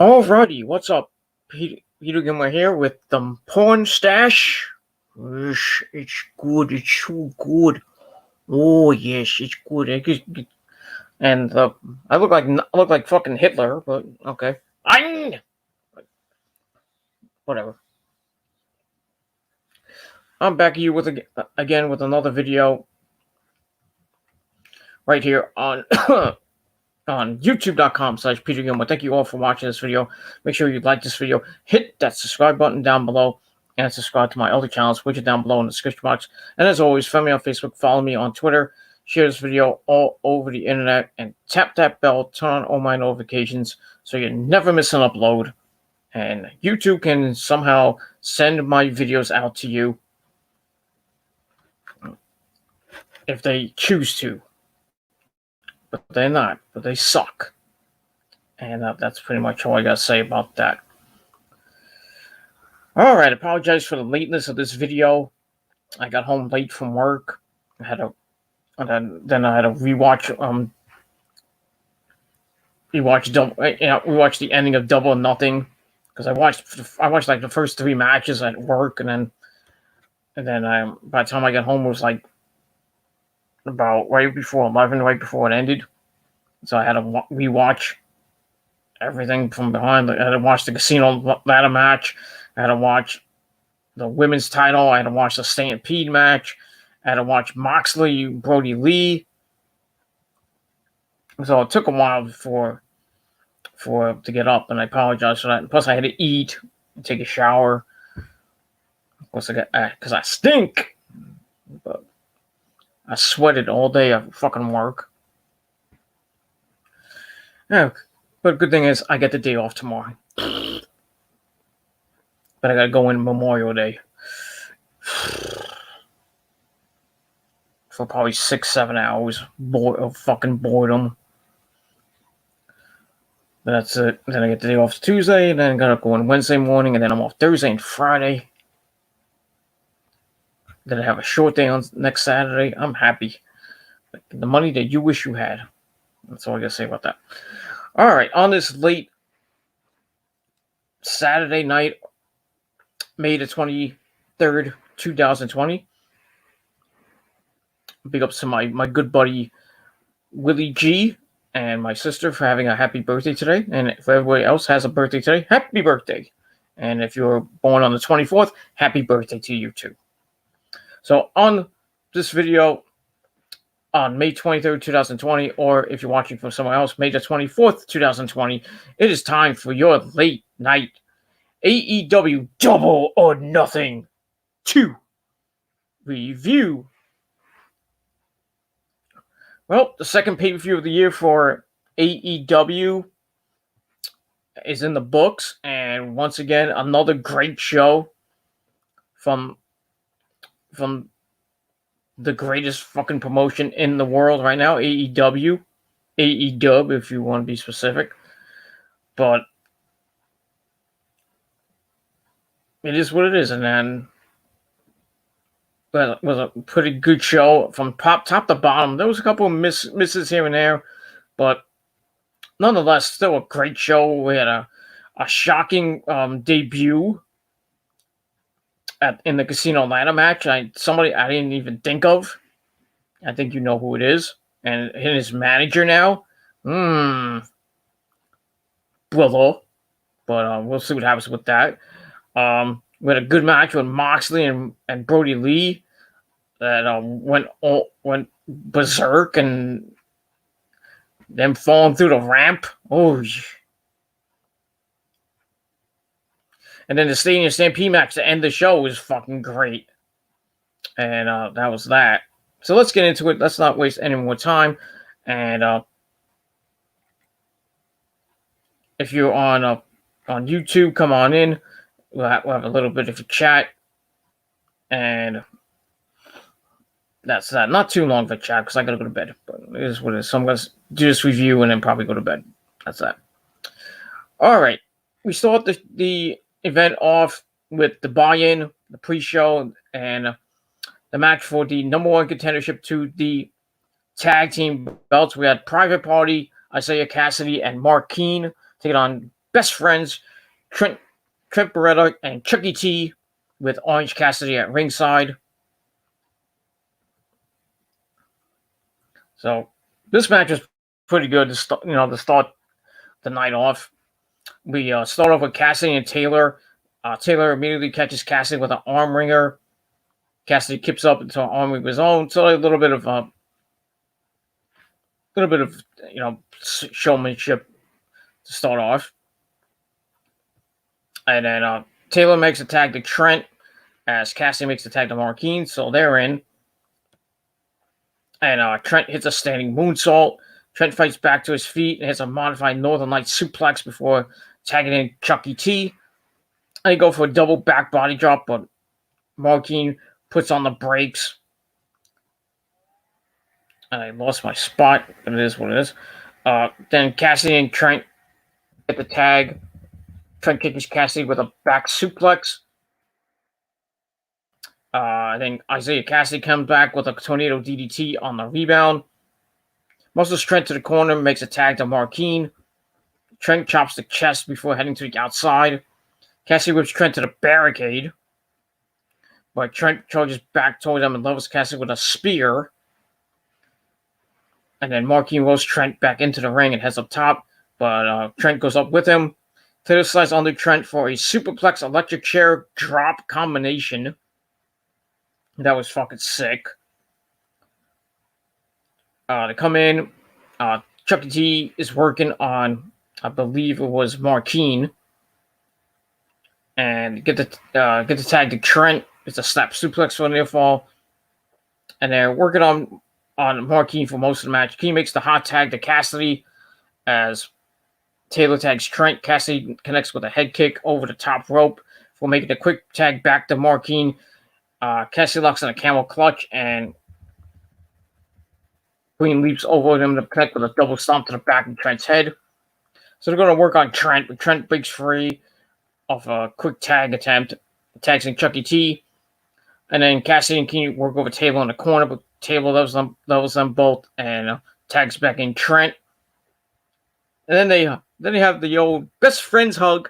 Alrighty, what's up? Peter Gilmore here with the porn stash. It's good. It's so good. Oh yes, it's good. And I look like fucking Hitler, but okay. Whatever. I'm back here again with another video right here on on youtube.com/Peter Gilmore. Thank you all for watching this video. Make sure you like this video, hit that subscribe button down below, and subscribe to my other channels, which are down below in the description box. And as always, find me on Facebook, follow me on Twitter, share this video all over the internet, and tap that bell, turn on all my notifications so you never miss an upload. And YouTube can somehow send my videos out to you if they choose to. But they're not, but they suck. And that's pretty much all I got to say about that. Alright, I apologize for the lateness of this video. I got home late from work. I had to rewatch rewatch the ending of Double or Nothing, because I watched like the first 3 matches at work, and then by the time I got home it was like about right before 11, right before it ended. So I had to rewatch everything from behind. I had to watch the casino ladder match. I had to watch the women's title. I had to watch the Stampede match. I had to watch Moxley, Brody Lee. So it took a while to get up, and I apologize for that. And plus, I had to eat and take a shower. Of course, because I stink. But I sweated all day at fucking work. Yeah, but good thing is I get the day off tomorrow. But I gotta go in Memorial Day for probably 6-7 hours of fucking boredom. But that's it. Then I get the day off Tuesday, and then I gotta go in Wednesday morning, and then I'm off Thursday and Friday. Then I have a short day on next Saturday. I'm happy. The money that you wish you had. That's all I gotta say about that. Alright, on this late Saturday night, May the 23rd, 2020. Big ups to my good buddy Willie G and my sister for having a happy birthday today. And if everybody else has a birthday today, happy birthday. And if you're born on the 24th, happy birthday to you too. So on this video on May 23rd, 2020, or if you're watching from somewhere else, May the 24th, 2020, it is time for your late night AEW Double or Nothing 2 review. Well, the second pay-per-view of the year for AEW is in the books, and once again, another great show from the greatest fucking promotion in the world right now, AEW. AEW, if you want to be specific. But it is what it is, and then it was a pretty good show from top to bottom. There was a couple of misses here and there, but nonetheless, still a great show. We had a shocking debut in the Casino ladder match. Somebody I didn't even think of. I think you know who it is, and his manager now. Brother, but we'll see what happens with that. We had a good match with Moxley and Brody Lee that went berserk, and them falling through the ramp. Oh, and then the Stadium Stampede match to end the show was fucking great, and that was that. So let's get into it. Let's not waste any more time. And if you're on YouTube, come on in. We'll have a little bit of a chat, and that's that. Not too long of a chat because I gotta go to bed. But it is what it is. So I'm gonna do this review and then probably go to bed. That's that. All right, we start the event off with the buy-in, the pre-show, and the match for the number 1 contendership to the tag team belts. We had Private Party, Isaiah Cassidy, and Mark Keane taking on best friends, Trent Beretta and Chucky T, with Orange Cassidy at ringside. So this match was pretty good to start the night off. We start off with Cassidy and Taylor. Taylor immediately catches Cassidy with an arm wringer. Cassidy kicks up into an arm of his own. So a little bit of showmanship to start off. And then Taylor makes a tag to Trent as Cassidy makes the tag to Marquine. So they're in. And Trent hits a standing moonsault. Trent fights back to his feet and hits a modified Northern Lights suplex before tagging in Chucky T. And they go for a double back body drop, but Marquine puts on the brakes. And I lost my spot, but it is what it is. Then Cassidy and Trent get the tag. Trent kicks Cassidy with a back suplex. Then Isaiah Cassidy comes back with a tornado DDT on the rebound. Muscles Trent to the corner, makes a tag to Marquine. Trent chops the chest before heading to the outside. Cassidy whips Trent to the barricade. But Trent charges back toward him and levels Cassidy with a spear. And then Marquine rolls Trent back into the ring and heads up top. But Trent goes up with him. Taylor slides under Trent for a superplex electric chair drop combination. That was fucking sick. They come in. Chucky T is working on, I believe it was Marquine. And get the tag to Trent. It's a snap suplex for a near fall. And they're working on Marquine for most of the match. He makes the hot tag to Cassidy as Taylor tags Trent. Cassidy connects with a head kick over the top rope for making a quick tag back to Marquine. Cassidy locks in a camel clutch and Queen leaps over him to connect with a double stomp to the back of Trent's head. So they're going to work on Trent, but Trent breaks free off a quick tag attempt, tags in Chucky T. And then Cassidy and King work over Taylor in the corner, but Taylor levels them both and tags back in Trent. And then they have the old best friends hug.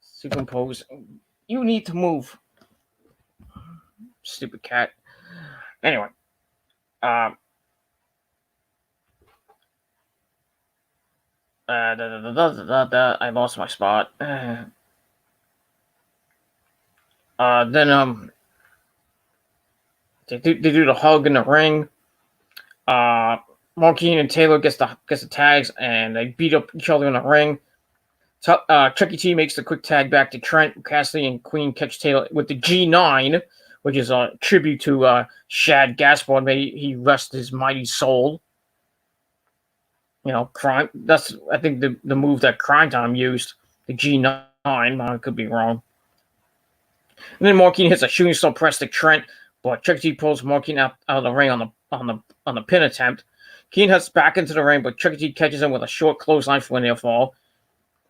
Superimpose. You need to move. Stupid cat. Anyway. I lost my spot. Then they do the hug in the ring. Marquine and Taylor gets the tags and they beat up each other in the ring. Chucky T makes the quick tag back to Trent. Cassidy and Queen catch Taylor with the G9, which is a tribute to Shad Gaspard. May he rest his mighty soul. You know, crime. That's, I think, the move that Crime Time used. The G9. I could be wrong. And then Marquine hits a shooting star press to Trent, but Chucky T pulls Marquine out of the ring on the pin attempt. Keen heads back into the ring, but Chucky T catches him with a short clothesline for a near fall.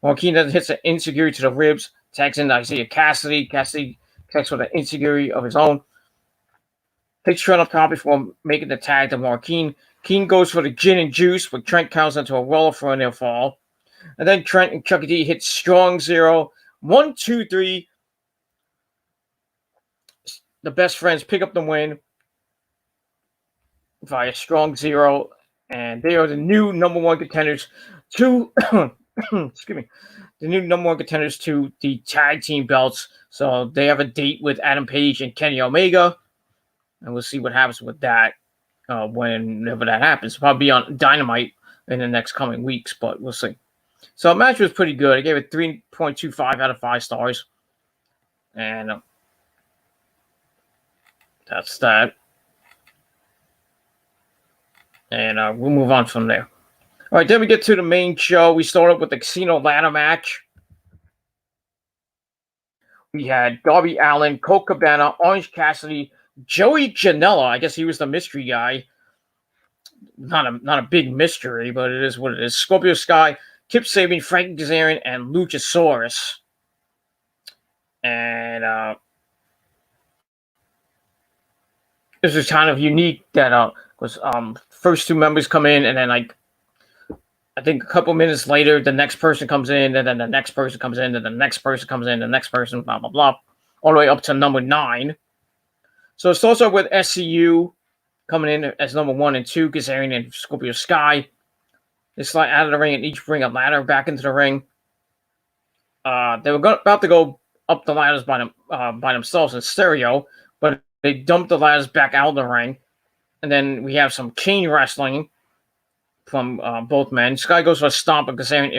Marquine then hits an insecurity to the ribs, tags in Isaiah Cassidy. Cassidy connects with an insecurity of his own. Takes Trent up top before making the tag to Marquine. Keen goes for the gin and juice, but Trent counts into a roller for a near fall. And then Trent and Chucky T hit strong zero. 1, 2, 3. The best friends pick up the win via strong zero. And they are the new number one contenders to excuse me. The new number one contenders to the tag team belts. So they have a date with Adam Page and Kenny Omega. And we'll see what happens with that whenever that happens. It'll probably be on Dynamite in the next coming weeks, but we'll see. So the match was pretty good. I gave it 3.25 out of 5 stars. And that's that. And we'll move on from there. All right, then we get to the main show. We start up with the Casino Ladder match. We had Darby Allin, Colt Cabana, Orange Cassidy, Joey Janela. I guess he was the mystery guy. Not a big mystery, but it is what it is. Scorpio Sky, Kip Sabian, Frankie Kazarian, and Luchasaurus. And this was kind of unique that was first two members come in and then like I think a couple minutes later, the next person comes in, and then the next person comes in, and the next person comes in, the next person, blah, blah, blah, all the way up to number 9. So it starts off with SCU coming in as number 1 and 2, Kazarian and Scorpio Sky. They slide out of the ring and each bring a ladder back into the ring. They were about to go up the ladders by themselves in stereo, but they dumped the ladders back out of the ring. And then we have some chain wrestling from both men. Sky goes for a stomp, but Kazarian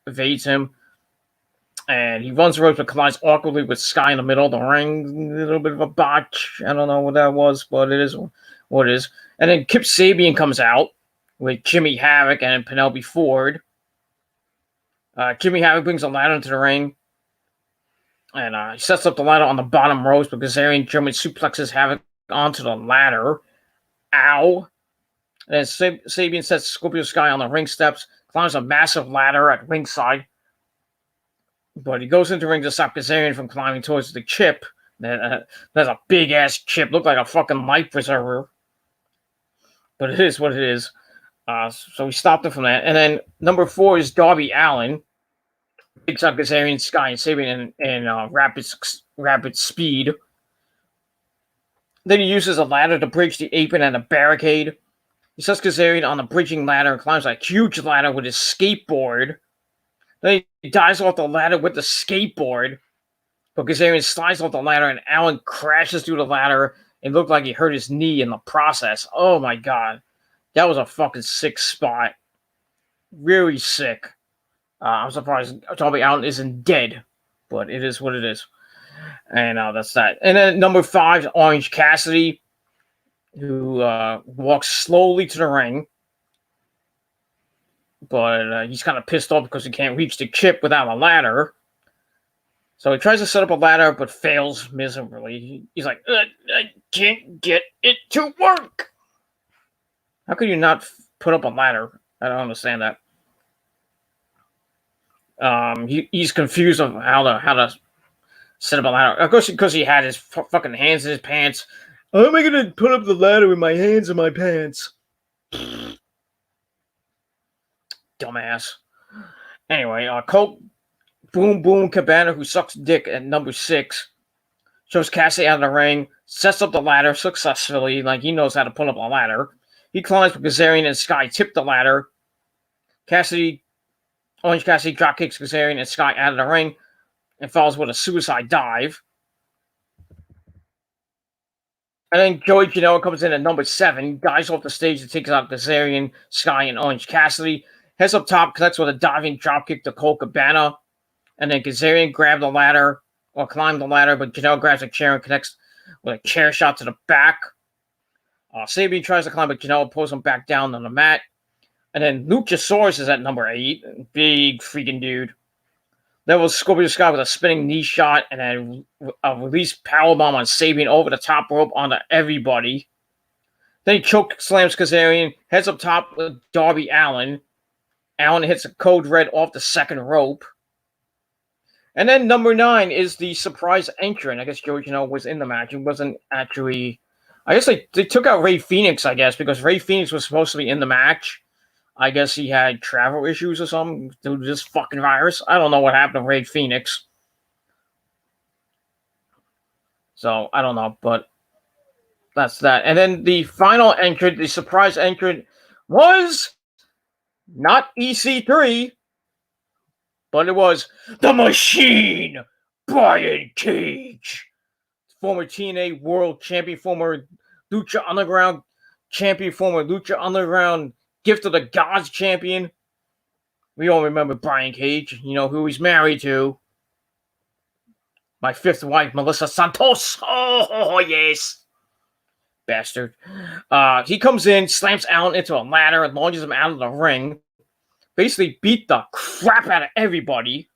evades him. And he runs the ropes but collides awkwardly with Sky in the middle of the ring. A little bit of a botch. I don't know what that was, but it is what it is. And then Kip Sabian comes out with Jimmy Havoc and Penelope Ford. Jimmy Havoc brings a ladder into the ring. And he sets up the ladder on the bottom ropes, but Kazarian German suplexes Havoc onto the ladder. Ow. And then Sabian sets Scorpio Sky on the ring steps, climbs a massive ladder at ringside. But he goes into the ring to stop Kazarian from climbing towards the chip. That's a big-ass chip. Looked like a fucking life preserver. But it is what it is. So we stopped him from that. And then number 4 is Darby Allin. Picks up Kazarian, Sky, and Sabian in rapid speed. Then he uses a ladder to bridge the apron and a barricade. He sets Kazarian on the bridging ladder and climbs a huge ladder with his skateboard. Then he dives off the ladder with the skateboard. But Kazarian slides off the ladder and Allin crashes through the ladder. It looked like he hurt his knee in the process. Oh my god. That was a fucking sick spot. Really sick. I'm surprised Darby Allin isn't dead. But it is what it is. And that's that. And then number 5 is Orange Cassidy, who walks slowly to the ring. But he's kind of pissed off because he can't reach the chip without a ladder. So he tries to set up a ladder, but fails miserably. He's like, I can't get it to work. How could you not put up a ladder? I don't understand that. He's confused on how to set up a ladder. Of course, because he had his fucking hands in his pants. How am I going to put up the ladder with my hands in my pants? Dumbass. Anyway, Colt Boom Boom Cabana, who sucks dick at number 6, shows Cassidy out of the ring, sets up the ladder successfully, like he knows how to put up a ladder. He climbs, but Kazarian and Sky tip the ladder. Orange Cassidy dropkicks Kazarian and Sky out of the ring and follows with a suicide dive. And then Joey Janela comes in at number 7, dives off the stage and takes out Kazarian, Sky, and Orange Cassidy. Heads up top, connects with a diving dropkick to Colt Cabana. And then Kazarian climbed the ladder, but Janela grabs a chair and connects with a chair shot to the back. Sabian tries to climb, but Janela pulls him back down on the mat. And then Luchasaurus is at number 8. Big freaking dude. There was Scorpio Sky with a spinning knee shot and then a release powerbomb on Sabian over the top rope onto everybody. Then he choke slams Kazarian, heads up top with Darby Allin. Allin hits a code red off the second rope. And then number 9 is the surprise entrant. I guess Joey Janela was in the match. It wasn't actually... I guess they took out Rey Fenix, I guess, because Rey Fenix was supposed to be in the match. I guess he had travel issues or something due to this fucking virus. I don't know what happened to Rey Fenix. So, I don't know, but that's that. And then the final entrant, the surprise entrant, was not EC3, but it was The Machine, Brian Cage. Former TNA World Champion, former Lucha Underground Champion, former Lucha Underground Gift of the Gods Champion. We all remember Brian Cage, you know, who he's married to. My 5th wife, Melissa Santos. Oh, yes. Bastard. He comes in, slams Allin into a ladder, and launches him out of the ring. Basically beat the crap out of everybody.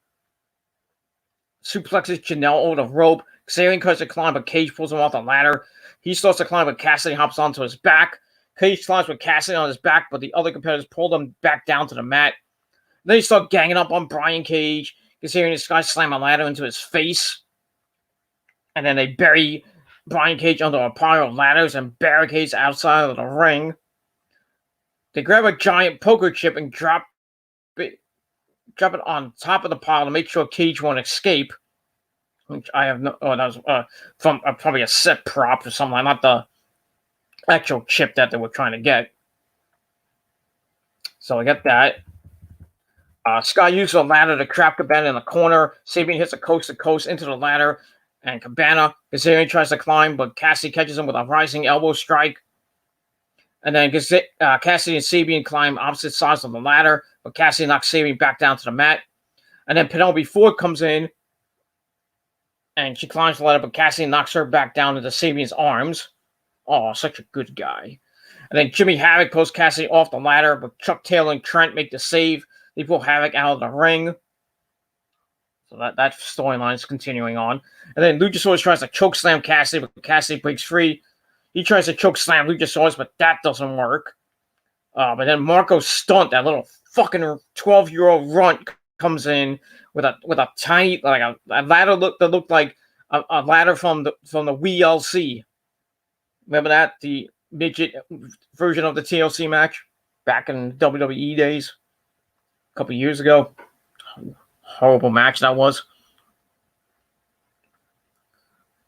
Suplexes Janelle over the rope. Kazarian cuts to climb, but Cage pulls him off the ladder. He starts to climb, but Cassidy hops onto his back. Cage climbs with Cassidy on his back, but the other competitors pull them back down to the mat. Then they start ganging up on Brian Cage. Kazarian and Sky slam a ladder into his face. And then they bury Brian Cage under a pile of ladders and barricades outside of the ring. They grab a giant poker chip and drop it on top of the pile to make sure Cage won't escape. Which I have no. Oh, that was from probably a set prop or something, not the actual chip that they were trying to get. So I get that. Sky uses a ladder to trap Cabana in the corner. Sabian hits a coast to coast into the ladder, and Cabana Kazarian tries to climb, but Cassidy catches him with a rising elbow strike. And then Cassidy and Sabian climb opposite sides of the ladder, but Cassidy knocks Sabian back down to the mat. And then Penelope Ford comes in, and she climbs the ladder, but Cassidy knocks her back down into Sabian's arms. Oh, such a good guy. And then Jimmy Havoc pulls Cassidy off the ladder, but Chuck Taylor and Trent make the save. They pull Havoc out of the ring. So that storyline is continuing on. And then Luchasaurus tries to chokeslam Cassidy, but Cassidy breaks free. He tries to chokeslam Luchasaurus, but that doesn't work. But then Marco Stunt, that little fucking 12-year-old runt, comes in with a tiny, like a ladder that looked like a ladder from the WLC. Remember that? The midget version of the TLC match back in WWE days, a couple years ago. Horrible match that was.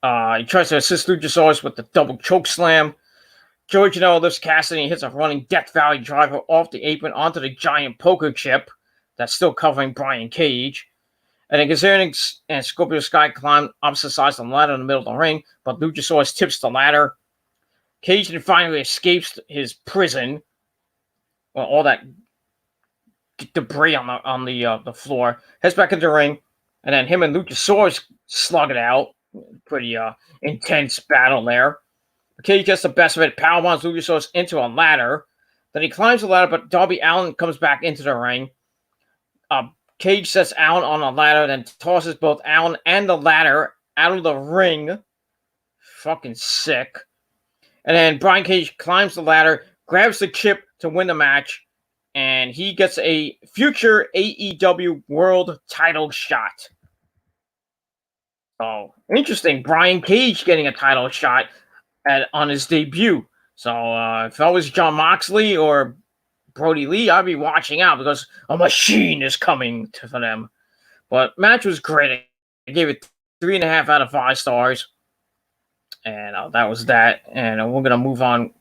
He tries to assist Luchasaurus with the double choke slam. George Janela lifts Cassidy and hits a running Death Valley driver off the apron onto the giant poker chip that's still covering Brian Cage. And then Kazarian and Scorpio Sky climb opposite sides of the ladder in the middle of the ring, but Luchasaurus tips the ladder. Cage then finally escapes his prison. Well, all that debris on the floor. Heads back into the ring, and then him and Luchasaurus slug it out. Pretty intense battle there. Cage gets the best of it, powerbombs Luchasaurus into a ladder. Then he climbs the ladder, but Darby Allin comes back into the ring. Cage sets Allin on a ladder, then tosses both Allin and the ladder out of the ring. Fucking sick. And then Brian Cage climbs the ladder, grabs the chip to win the match, and he gets a future AEW World title shot. Oh, interesting. Brian Cage getting a title shot on his debut. So if I was Jon Moxley or Brody Lee, I'd be watching out because a machine is coming for them. But match was great. I gave it 3.5 out of 5 stars. And that was that. And we're going to move on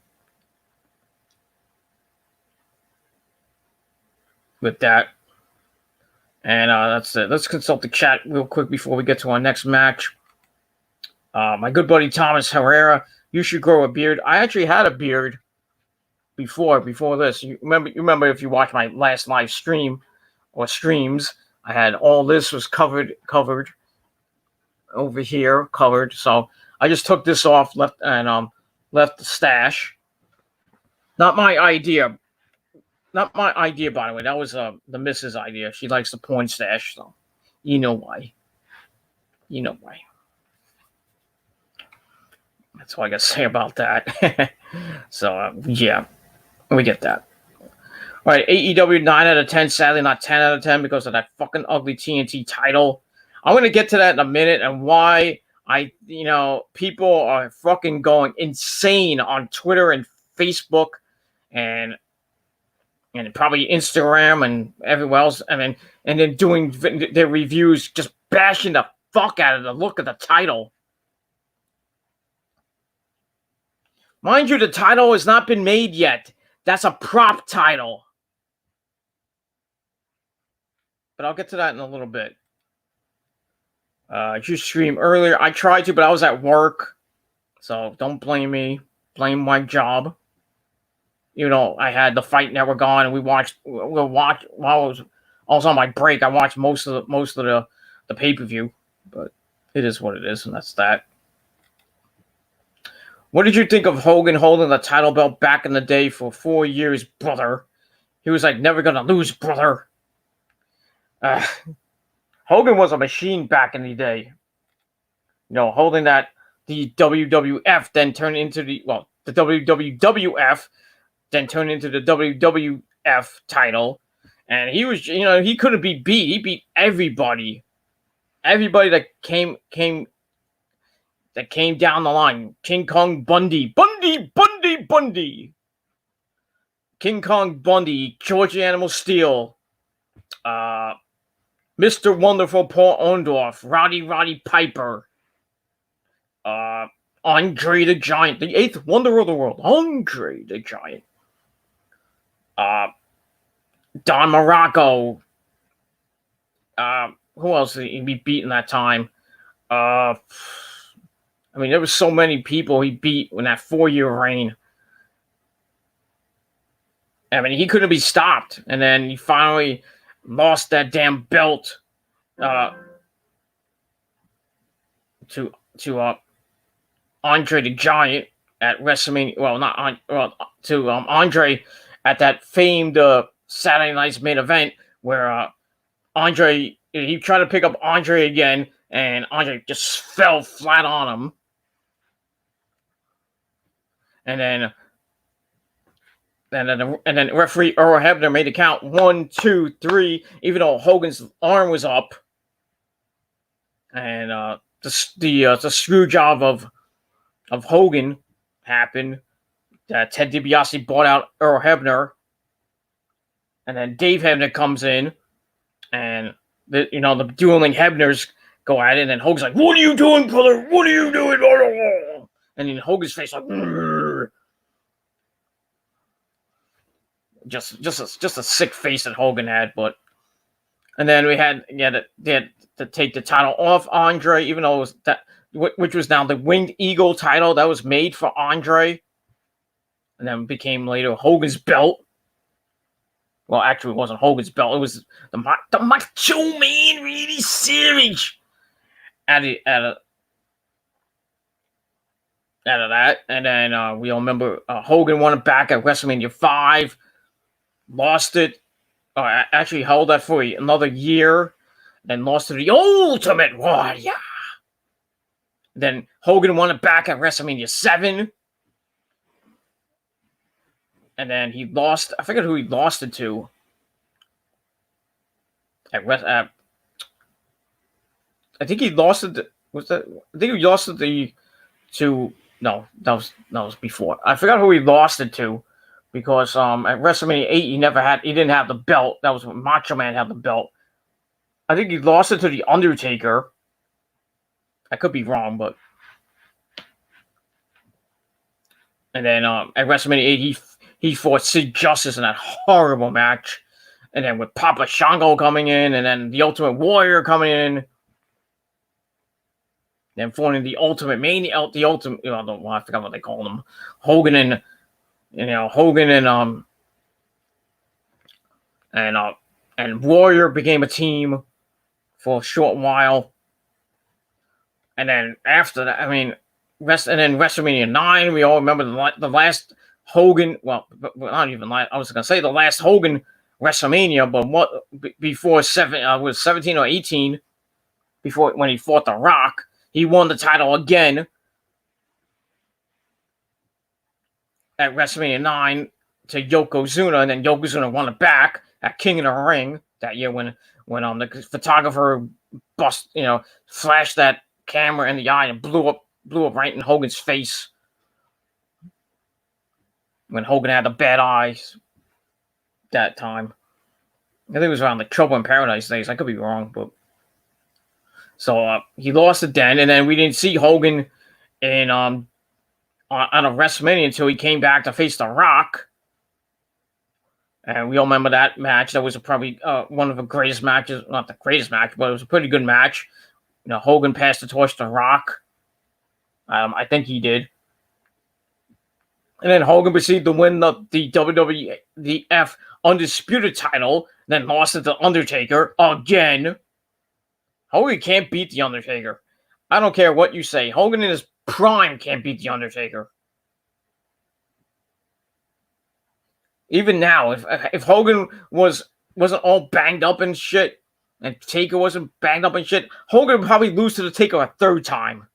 with that. And that's it. Let's consult the chat real quick before we get to our next match. My good buddy Thomas Herrera, you should grow a beard. I actually had a beard before this. You remember if you watched my last live stream or streams, I had all this was covered over here, covered. So I just took this off, left the stash. Not my idea, by the way. That was the missus' idea. She likes the porn stash, so you know why. That's all I got to say about that. So, yeah, we get that. All right, AEW 9 out of 10. Sadly, not 10 out of 10 because of that fucking ugly TNT title. I'm going to get to that in a minute and why people are fucking going insane on Twitter and Facebook and probably Instagram and everywhere else. And then doing their reviews, just bashing the fuck out of the look of the title. Mind you, the title has not been made yet. That's a prop title. But I'll get to that in a little bit. You stream earlier. I tried to, but I was at work. So don't blame me. Blame my job. I had the Fight Network on, and we'll watch while I was on my break. I watched most of the pay-per-view. But it is what it is, and that's that. What did you think of Hogan holding the title belt back in the day for 4 years, brother? He was like, never gonna lose, brother. Hogan was a machine back in the day. Holding that, the WWF then turned into the WWF then turned into the WWF title. And he was, he couldn't be beat. He beat everybody. Everybody that came down the line. King Kong Bundy. King Kong Bundy, George Animal Steel, Mr. Wonderful Paul Orndorff, Roddy Piper, Andre the Giant, the 8th wonder of the world, Andre the Giant, Don Morocco, who else did he beat in that time? I mean, there was so many people he beat in that 4-year reign. I mean, he couldn't be stopped, and then he finally lost that damn belt to Andre the Giant at WrestleMania. Well, not on. Well, to Andre at that famed Saturday Night's main event where Andre he tried to pick up Andre again, and Andre just fell flat on him, and then referee Earl Hebner made the count 1, 2, 3, even though Hogan's arm was up, and the screw job of Hogan happened. Ted DiBiase bought out Earl Hebner, and then Dave Hebner comes in, and the dueling Hebners go at it, and then Hogan's like, "What are you doing, brother? What are you doing?" And then Hogan's face like, "Grr." Just a sick face that Hogan had, and then we had to take the title off Andre, even though it was that, which was now the Winged Eagle title that was made for Andre, and then became later Hogan's belt. Well, actually, it wasn't Hogan's belt; it was the Macho Man Randy Savage out of that, and then we all remember Hogan won it back at WrestleMania 5. Lost it. Actually held that for another year. Then lost to the Ultimate Warrior. Then Hogan won it back at WrestleMania 7. And then he lost. I forget who he lost it to. I think he lost it. I think he lost it to. No, that was before. I forgot who he lost it to. Because at WrestleMania 8, he didn't have the belt. That was when Macho Man had the belt. I think he lost it to The Undertaker. I could be wrong, but. And then at WrestleMania 8, he fought Sid Justice in that horrible match. And then with Papa Shango coming in, and then the Ultimate Warrior coming in. Then forming the Ultimate Mania, I forgot what they called him. Hogan and and Warrior became a team for a short while, and then after that, WrestleMania 9, we all remember the last Hogan. Well, not even I was gonna say the last Hogan WrestleMania, but before 17 or 18, before when he fought The Rock, he won the title again. At WrestleMania 9 to Yokozuna, and then Yokozuna won it back at King of the Ring that year when the photographer flashed that camera in the eye and blew up right in Hogan's face when Hogan had the bad eyes that time. I think it was around the Trouble in Paradise days. I could be wrong, but so he lost it then, and then we didn't see Hogan in on a WrestleMania until he came back to face The Rock. And we all remember that match. That was probably one of the greatest matches. Not the greatest match, but it was a pretty good match. Hogan passed the torch to Rock. I think he did. And then Hogan proceeded to win the WWF Undisputed title, then lost it to Undertaker again. Hogan can't beat The Undertaker. I don't care what you say. Hogan in his prime can't beat The Undertaker. Even now, if Hogan wasn't all banged up and shit, and Taker wasn't banged up and shit, Hogan would probably lose to the Taker a third time.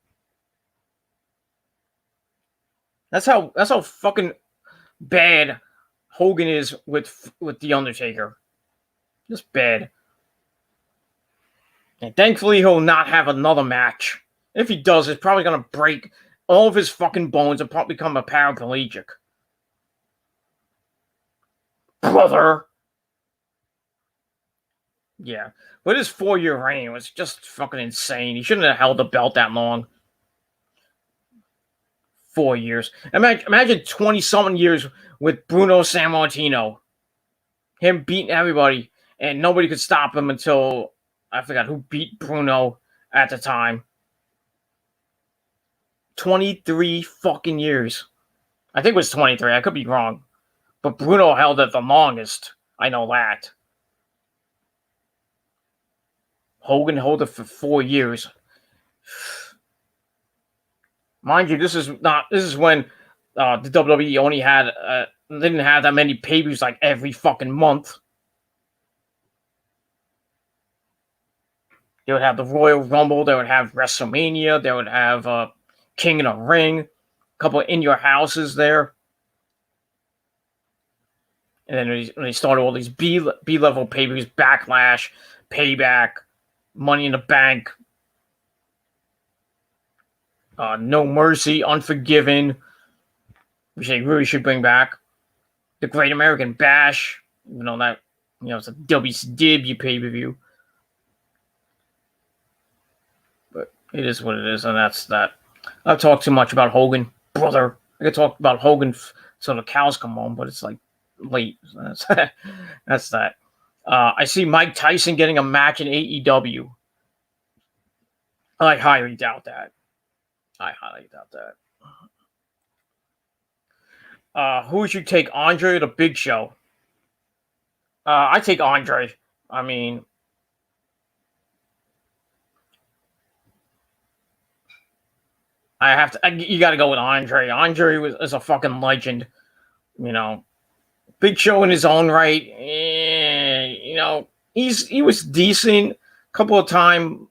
That's how fucking bad Hogan is with The Undertaker. Just bad. And thankfully, he'll not have another match. If he does, it's probably going to break all of his fucking bones and probably become a paraplegic. brother. Yeah, but his 4-year reign was just fucking insane. He shouldn't have held the belt that long. 4 years. Imagine 20-something years with Bruno Sammartino. Him beating everybody, and nobody could stop him until I forgot who beat Bruno at the time. 23 fucking years. I think it was 23. I could be wrong. But Bruno held it the longest. I know that. Hogan held it for 4 years. Mind you, this is when the WWE only had didn't have that many pay-per-views like every fucking month. They would have the Royal Rumble, they would have WrestleMania, they would have King of the Ring, a couple of In Your Houses there. And then they started all these B-level pay-per-views, Backlash, Payback, Money in the Bank, No Mercy, Unforgiven, which they really should bring back. The Great American Bash, even though that, it's a WCW pay-per-view. But it is what it is, and that's that. I've talked too much about Hogan, brother. I could talk about Hogan so the cows come home, but it's like late. That's that. I see Mike Tyson getting a match in AEW. I highly doubt that. Who would you take, Andre or the Big Show? I take Andre. I mean, I have to. You got to go with Andre. Andre is a fucking legend. Big Show in his own right. He was decent. Couple of time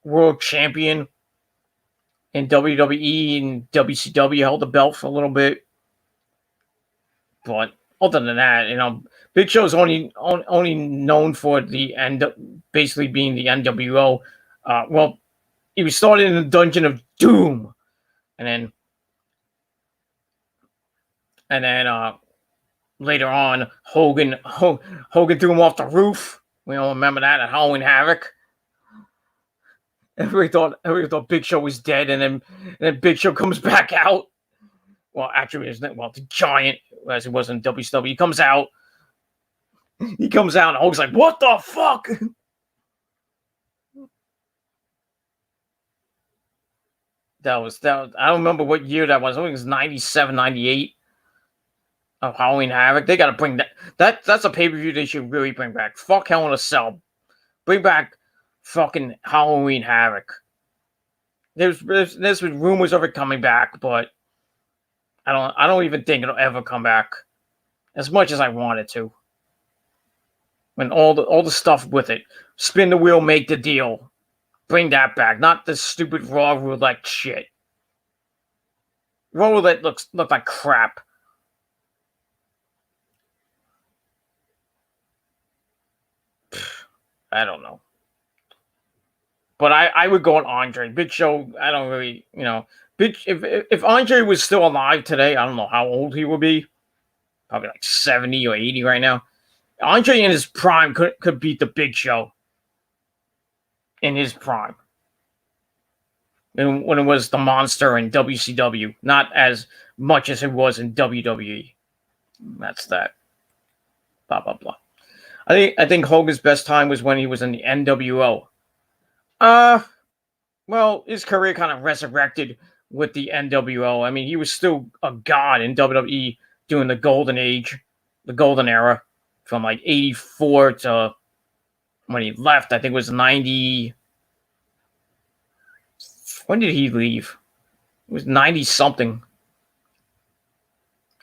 world champion in WWE and WCW. Held the belt for a little bit. But other than that, Big Show is only known for the end, basically being the NWO. He was started in the Dungeon of Doom, and then later on, Hogan threw him off the roof. We all remember that at Halloween Havoc. Everybody thought Big Show was dead, and then Big Show comes back out. Well, actually, the Giant, as it was in WCW, he comes out. And Hogan's like, "What the fuck?" That was. I don't remember what year that was. I think it was 97, 98 of Halloween Havoc. They got to bring that. That's a pay-per-view they should really bring back. Fuck Hell in a Cell. Bring back fucking Halloween Havoc. There's been rumors of it coming back, but I don't even think it'll ever come back as much as I want it to. And all the stuff with it. Spin the wheel, make the deal. Bring that back. Not this stupid Raw Roulette shit. Raw Roulette looked like crap. I don't know. But I would go on Andre. Big Show, I don't really, if Andre was still alive today, I don't know how old he would be. Probably like 70 or 80 right now. Andre in his prime could beat the Big Show. In his prime. And when it was the monster in WCW. Not as much as it was in WWE. That's that. Blah, blah, blah. I think Hogan's best time was when he was in the NWO. Well, his career kind of resurrected with the NWO. I mean, he was still a god in WWE during the golden age, the golden era, from like 84 to when he left. I think it was 90. When did he leave? It was 90 something.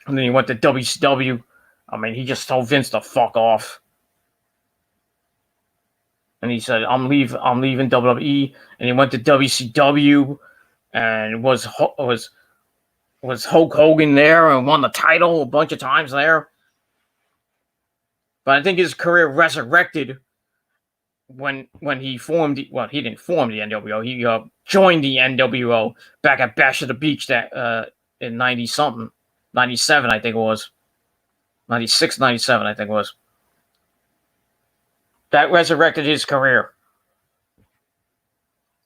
And then he went to WCW. I mean, he just told Vince to fuck off. And he said, I'm leaving WWE. And he went to WCW and was Hulk Hogan there and won the title a bunch of times there. But I think his career resurrected when he formed, he didn't form the NWO. He joined the NWO back at Bash at the Beach that in 90-something, 97, I think it was. 96, 97, I think it was. That resurrected his career.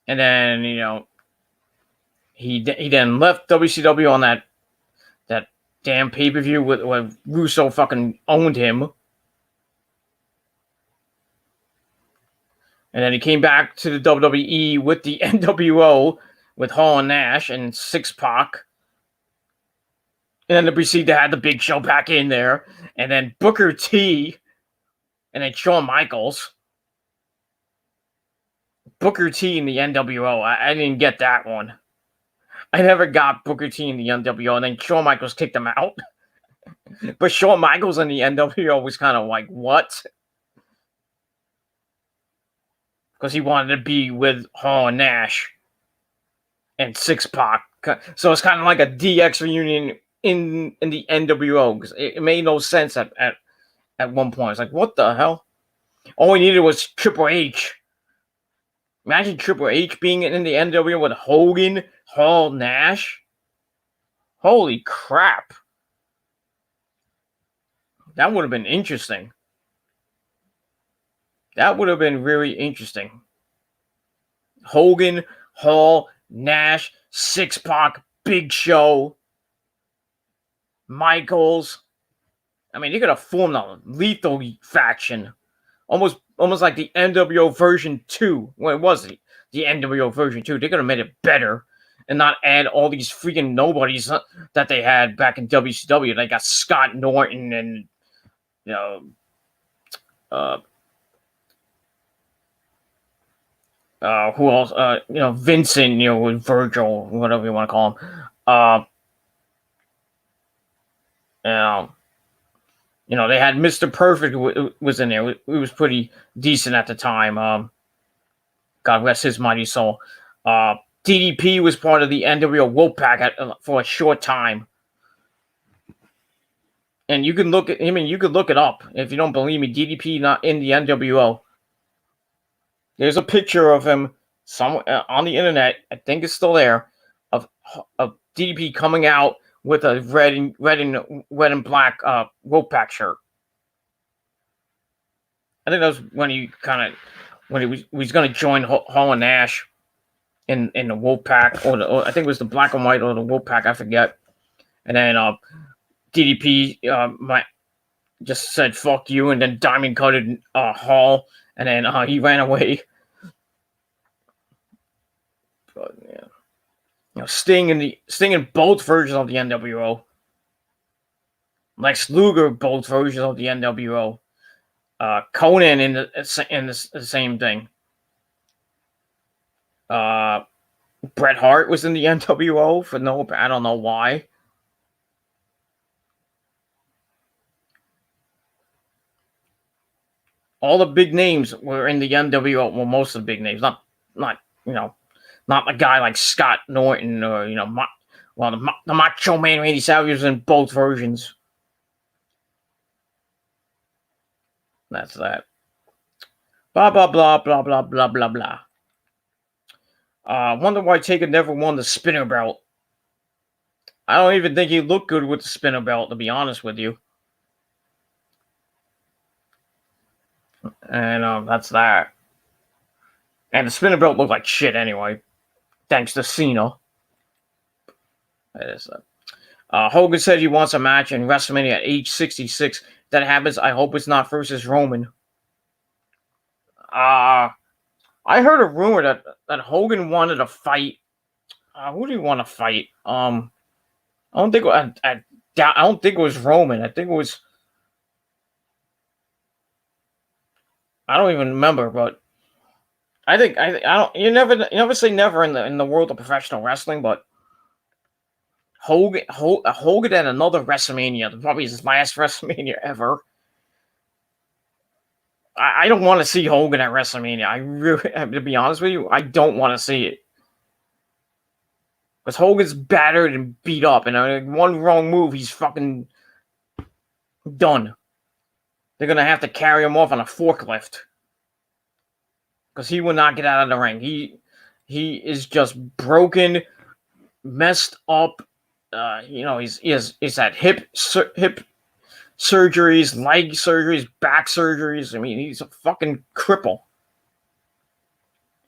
And then, he then left WCW on that damn pay-per-view where Russo fucking owned him. And then he came back to the WWE with the NWO with Hall and Nash and Six Pac. And then they proceeded to have the Big Show back in there. And then Booker T. And then Shawn Michaels. Booker T in the NWO. I didn't get that one. I never got Booker T in the NWO. And then Shawn Michaels kicked him out. But Shawn Michaels in the NWO was kind of like, what? Because he wanted to be with Hall and Nash and Six Pac. So it's kind of like a DX reunion in the NWO. Because it made no sense at one point. It's like, what the hell? All we needed was Triple H. Imagine Triple H being in the NWO with Hogan, Hall, Nash. Holy crap. That would have been interesting. That would have been really interesting. Hogan, Hall, Nash, Six Pac, Big Show, Michaels. I mean, they could have formed a lethal faction. Almost like the NWO version 2. Well, it was the NWO version 2. They could have made it better and not add all these freaking nobodies that they had back in WCW. They got Scott Norton and, who else? Vincent, with Virgil, whatever you want to call him. They had Mr. Perfect was in there. It was pretty decent at the time. God rest his mighty soul. DDP was part of the NWO Wolfpack for a short time. And you can look at him and you could look it up. If you don't believe me, DDP not in the NWO. There's a picture of him somewhere on the internet. I think it's still there of DDP coming out with a red and black Wolfpack shirt. I think that was when he was going to join Hall and Nash in the Wolfpack, or I think it was the black and white or the Wolfpack, I forget. And then DDP just said "fuck you," and then diamond cutted Hall, and then he ran away. But yeah, Sting in both versions of the NWO. Lex Luger both versions of the NWO. Conan in the same thing. Bret Hart was in the NWO for I don't know why. All the big names were in the NWO. Well, most of the big names, not a guy like Scott Norton or the Macho Man Randy Savage was in both versions. That's that. Blah blah blah blah blah blah blah blah. Wonder why Taker never won the spinner belt. I don't even think he looked good with the spinner belt, to be honest with you. And that's that. And the spinner belt looked like shit anyway, thanks to Cena. That is Hogan said he wants a match in WrestleMania at age 66. If that happens, I hope it's not versus Roman. I heard a rumor that Hogan wanted to fight. Who do you want to fight? I don't think it was Roman. I think it was. I don't even remember, but I think I don't. You never say never in the world of professional wrestling, but Hogan at another WrestleMania, probably his last WrestleMania ever. I don't want to see Hogan at WrestleMania. I really, to be honest with you, I don't want to see it. Because Hogan's battered and beat up, and one wrong move, he's fucking done. They're going to have to carry him off on a forklift. Because he will not get out of the ring. He is just broken, messed up. He's at hip surgeries, leg surgeries, back surgeries. I mean, he's a fucking cripple.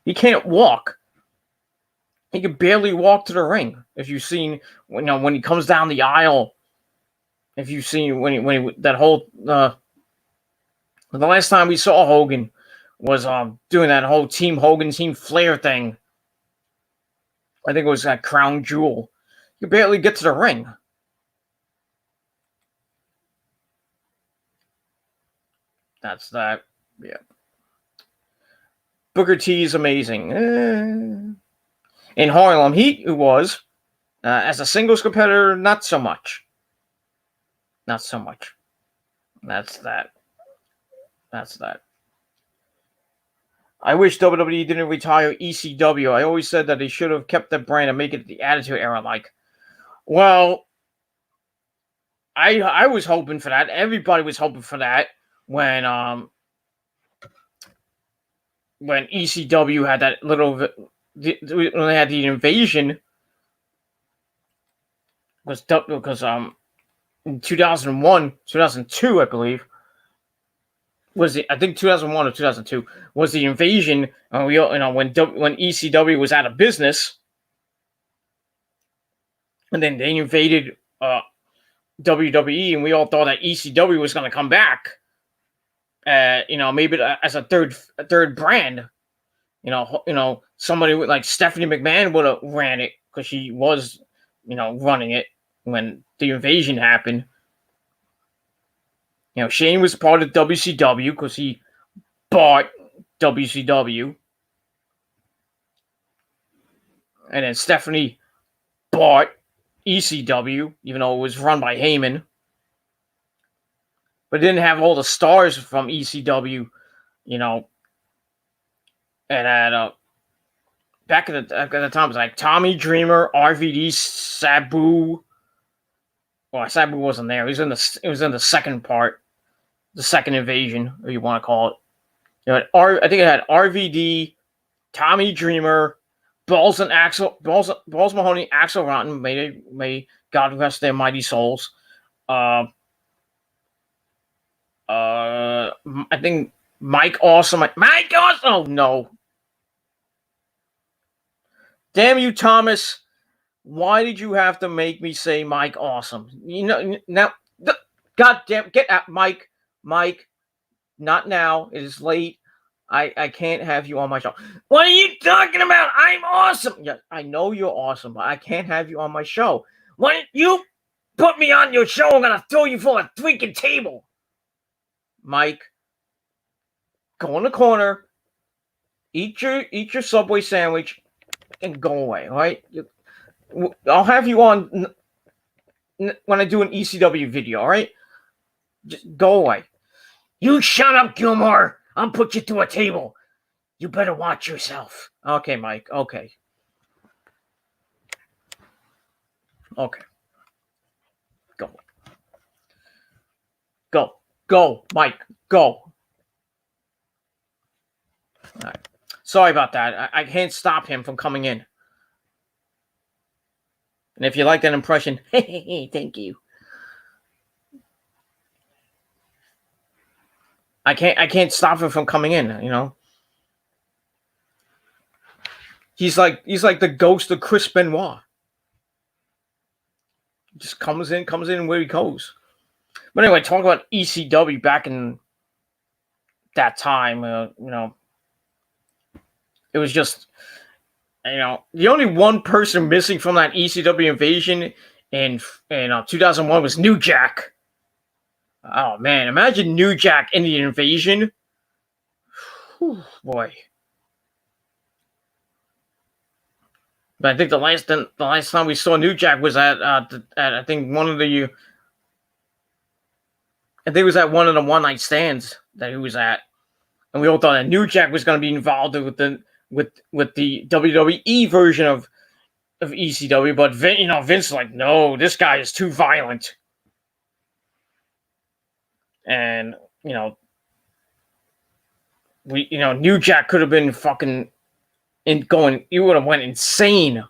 He can't walk. He can barely walk to the ring. If you've seen, when he comes down the aisle, if you've seen that whole the last time we saw Hogan was doing that whole Team Hogan, Team Flair thing. I think it was at Crown Jewel. You barely get to the ring. That's that. Yeah. Booker T is amazing. In Harlem Heat, it was. As a singles competitor, not so much. Not so much. That's that. That's that. I wish WWE didn't retire ECW. I always said that they should have kept the brand and make it the Attitude Era. Like, well, I was hoping for that. Everybody was hoping for that when ECW had that little when they had the invasion because in 2001, 2002, I believe. I think 2001 or 2002 was the invasion. When ECW was out of business, and then they invaded WWE, and we all thought that ECW was going to come back. Maybe as a third brand. Somebody like Stephanie McMahon would have ran it because she was, running it when the invasion happened. Shane was part of WCW because he bought WCW. And then Stephanie bought ECW, even though it was run by Heyman. But it didn't have all the stars from ECW, and back at the time, it was like Tommy Dreamer, RVD, Sabu. Well, Sabu wasn't there. It was in the second part. The second invasion, or you want to call it. I think it had RVD, Tommy Dreamer, Balls Mahoney, Axel Rotten. May God rest their mighty souls. I think Mike Awesome. Mike Awesome. Oh no! Damn you, Thomas! Why did you have to make me say Mike Awesome? Now, God damn, get out, Mike. Mike, not now. It is late. I can't have you on my show. What are you talking about? I'm awesome. Yeah, I know you're awesome, but I can't have you on my show. When you put me on your show, I'm gonna throw you for a freaking table. Mike, go in the corner, eat your Subway sandwich, and go away. All right? I'll have you on when I do an ECW video. All right? Just go away. You shut up, Gilmore. I'll put you through a table. You better watch yourself. Okay, Mike. Okay. Okay. Go. Go. Go, Mike. Go. All right. Sorry about that. I can't stop him from coming in. And if you like that impression, hey, thank you. I can't stop him from coming in, He's like the ghost of Chris Benoit. Just comes in where he goes. But anyway, talk about ECW back in that time, it was just, the only one person missing from that ECW invasion in 2001 was New Jack. Oh man, imagine New Jack in the invasion. Whew, boy. But I think the last time we saw New Jack was at I think one of the one night stands that he was at, and we all thought that New Jack was going to be involved with the WWE version of ECW, but Vince was like, no, this guy is too violent. And, New Jack could have been fucking he would have went insane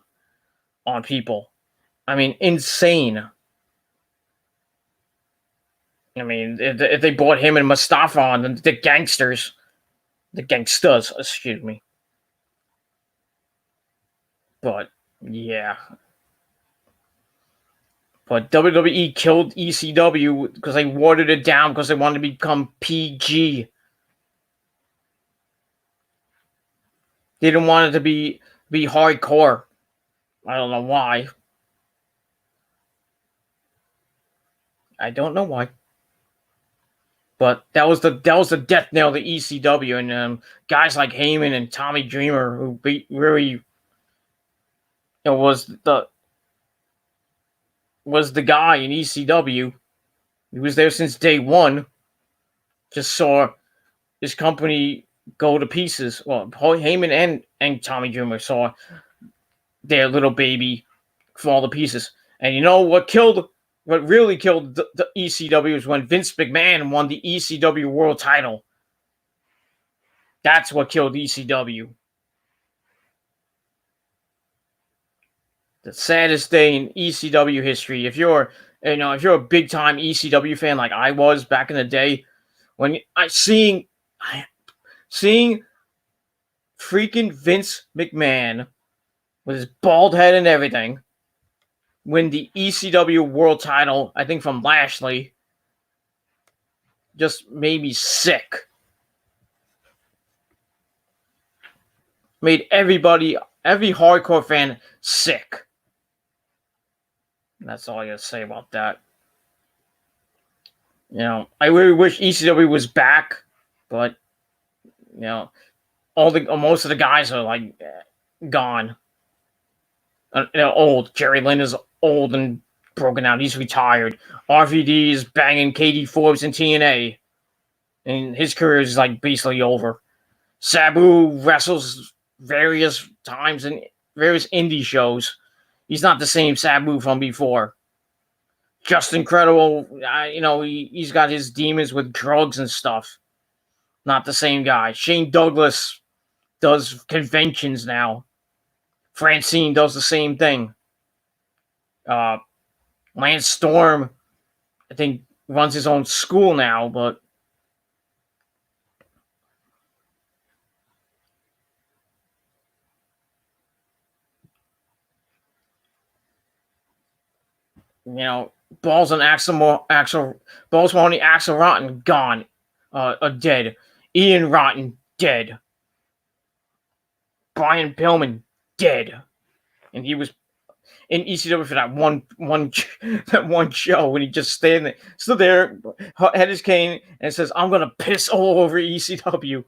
on people. I mean, insane. I mean, if they brought him and Mustafa on, the gangsters, excuse me. But yeah, but WWE killed ECW because they watered it down because they wanted to become PG. They didn't want it to be hardcore. I don't know why. I don't know why. But that was the death knell to ECW, and guys like Heyman and Tommy Dreamer, who really was the guy in ECW. He was there since day one. Just saw his company go to pieces. Well, Heyman and Tommy Dreamer saw their little baby fall to pieces. And you know what really killed the ECW was when Vince McMahon won the ECW World Title. That's what killed ECW. The saddest day in ECW history. If you're a big time ECW fan like I was back in the day, when seeing freaking Vince McMahon with his bald head and everything win the ECW World Title, I think from Lashley, just made me sick. Made every hardcore fan sick. That's all I gotta say about that. I really wish ECW was back, but most of the guys are like gone. They're old. Jerry Lynn is old and broken out. He's retired. RVD is banging Katie Forbes in TNA, and his career is like basically over. Sabu wrestles various times in various indie shows. He's not the same Sabu from before. Just Incredible, he's got his demons with drugs and stuff. Not the same guy. Shane Douglas does conventions now. Francine does the same thing. Lance Storm, I think, runs his own school now, but Balls and Balls Mahoney, Axel Rotten gone, dead. Ian Rotten dead. Brian Pillman dead, and he was in ECW for that one show when he just stood there, had his cane, and says, "I'm gonna piss all over ECW."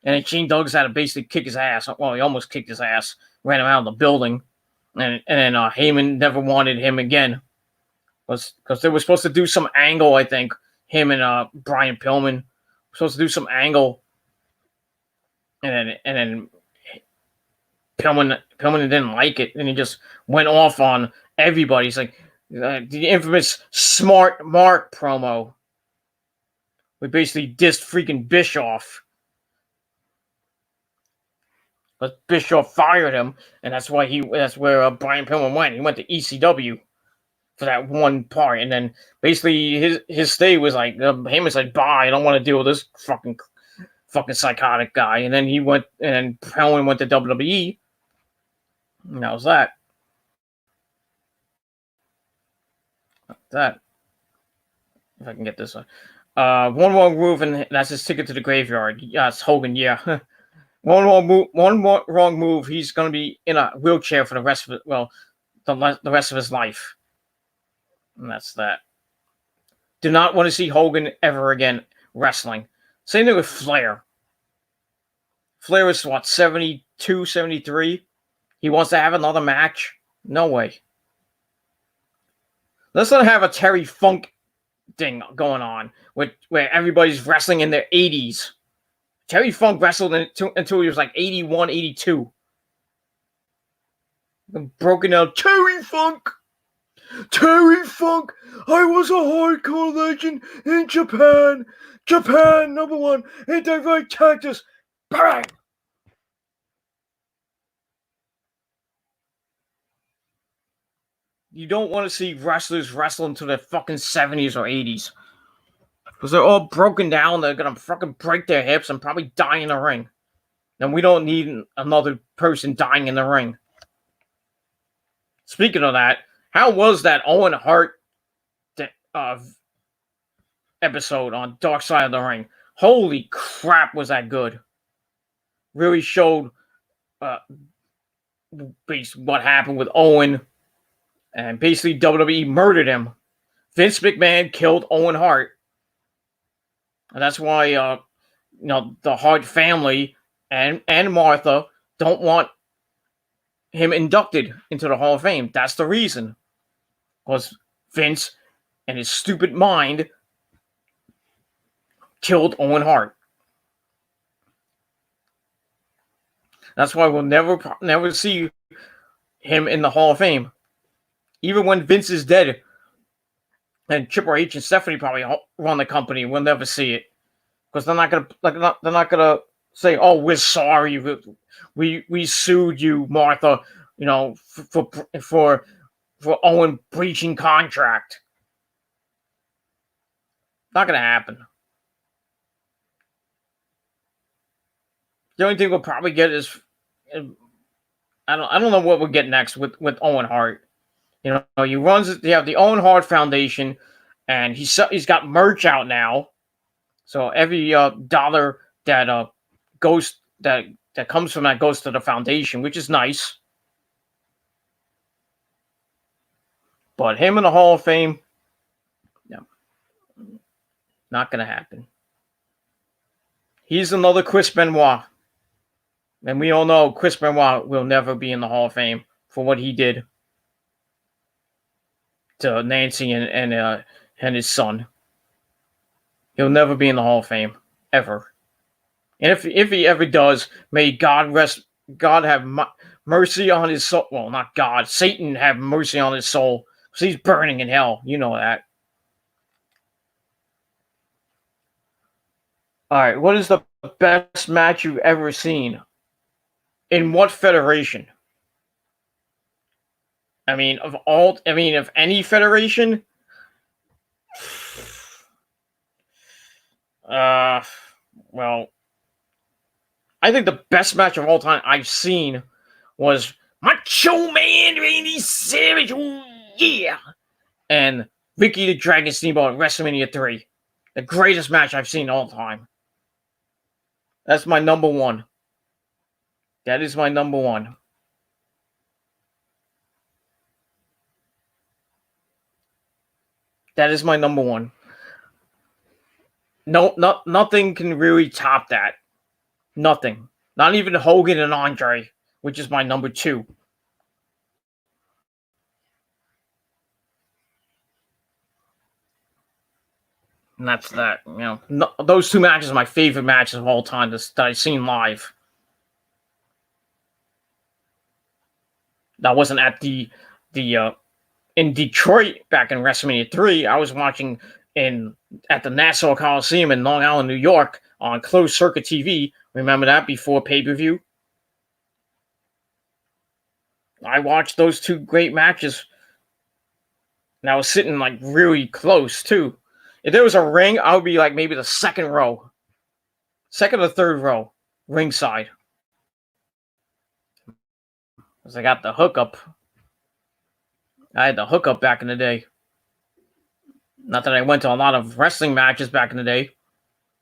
And then Shane Douglas had to basically kick his ass. Well, he almost kicked his ass, ran him out of the building, and then Heyman never wanted him again. Because they were supposed to do some angle, I think. Him and Brian Pillman were supposed to do some angle, and then Pillman didn't like it, and he just went off on everybody. He's like the infamous Smart Mark promo. We basically dissed freaking Bischoff. But Bischoff fired him, and that's where Brian Pillman went. He went to ECW for that one part, and then basically his stay was like Heyman said, "Bye, I don't want to deal with this fucking psychotic guy." And then he went, and then Pillman went to WWE. And that was that. That. If I can get this one. One more move, and that's his ticket to the graveyard. Yes, Hogan. Yeah. One more wrong move. He's going to be in a wheelchair for the rest of it. Well, the rest of his life. And that's that. Do not want to see Hogan ever again wrestling. Same thing with Flair. Flair is what, 72, 73? He wants to have another match? No way. Let's not have a Terry Funk thing going on where everybody's wrestling in their 80s. Terry Funk wrestled until he was like 81, 82. Broken out, Terry Funk! Terry Funk! I was a hardcore legend in Japan! Japan, #1, anti-right cactus! Bang! You don't want to see wrestlers wrestle into their fucking 70s or 80s. because they're all broken down. They're gonna fucking break their hips and probably die in the ring. And we don't need another person dying in the ring. Speaking of that, how was that Owen Hart episode on Dark Side of the Ring? Holy crap, was that good. Really showed what happened with Owen. And basically WWE murdered him. Vince McMahon killed Owen Hart. And that's why the Hart family and Martha don't want him inducted into the Hall of Fame. That's the reason. Because Vince and his stupid mind killed Owen Hart. That's why we'll never see him in the Hall of Fame. Even when Vince is dead, and Triple H and Stephanie probably run the company, we'll never see it, because they're not gonna say, "Oh, we're sorry, we sued you, Martha, for Owen breaching contract." Not gonna happen. The only thing we'll probably get is, I don't know what we'll get next with Owen Hart. He have the Owen Hart Foundation, and he's got merch out now. So every dollar that goes that comes from that goes to the foundation, which is nice. But him in the Hall of Fame, no, not gonna happen. He's another Chris Benoit, and we all know Chris Benoit will never be in the Hall of Fame for what he did to Nancy and his son. He'll never be in the Hall of Fame, ever. And if he ever does, may God have mercy on his soul. Well, not God. Satan have mercy on his soul, because he's burning in hell. You know that. All right, what is the best match you've ever seen? In what federation? I mean, of any federation? Well, I think the best match of all time I've seen was Macho Man Randy Savage, ooh, yeah, and Ricky the Dragon Steamboat at WrestleMania 3. The greatest match I've seen all time. That's my number one. That is my number one. That is my number one. No, nothing can really top that. Nothing. Not even Hogan and Andre, which is my number two. And that's that. Those two matches are my favorite matches of all time that I've seen live. That wasn't at the in Detroit back in WrestleMania 3. I was watching at the Nassau Coliseum in Long Island, New York, on closed circuit TV. Remember that, before pay-per-view? I watched those two great matches, and I was sitting like really close too. If there was a ring, I would be like maybe the second or third row, ringside, because I got the hookup. I had the hookup back in the day. Not that I went to a lot of wrestling matches back in the day.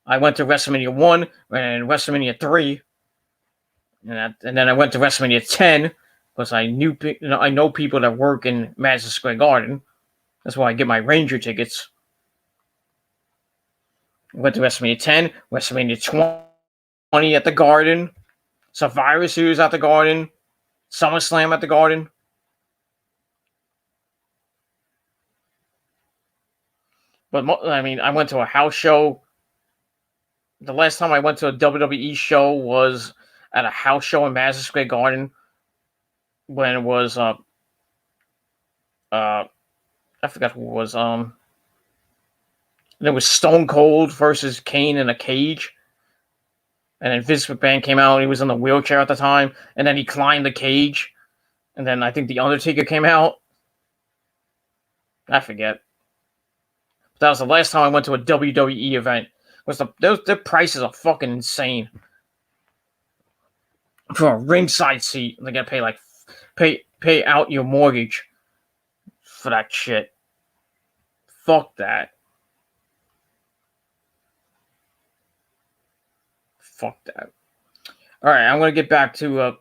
I went to WrestleMania 1 and WrestleMania 3. And then I went to WrestleMania 10 because I know people that work in Madison Square Garden. That's why I get my Ranger tickets. I went to WrestleMania 10, WrestleMania 20 at the Garden, Survivor Series at the Garden, SummerSlam at the Garden. But I went to a house show. The last time I went to a WWE show was at a house show in Madison Square Garden, when it was I forgot who it was. There was Stone Cold versus Kane in a cage, and then Vince McMahon came out. And he was in the wheelchair at the time, and then he climbed the cage, and then I think the Undertaker came out. I forget. That was the last time I went to a WWE event. Their prices are fucking insane. For a ringside seat, they gotta pay out your mortgage for that shit. Fuck that. Fuck that. All right, I'm gonna get back to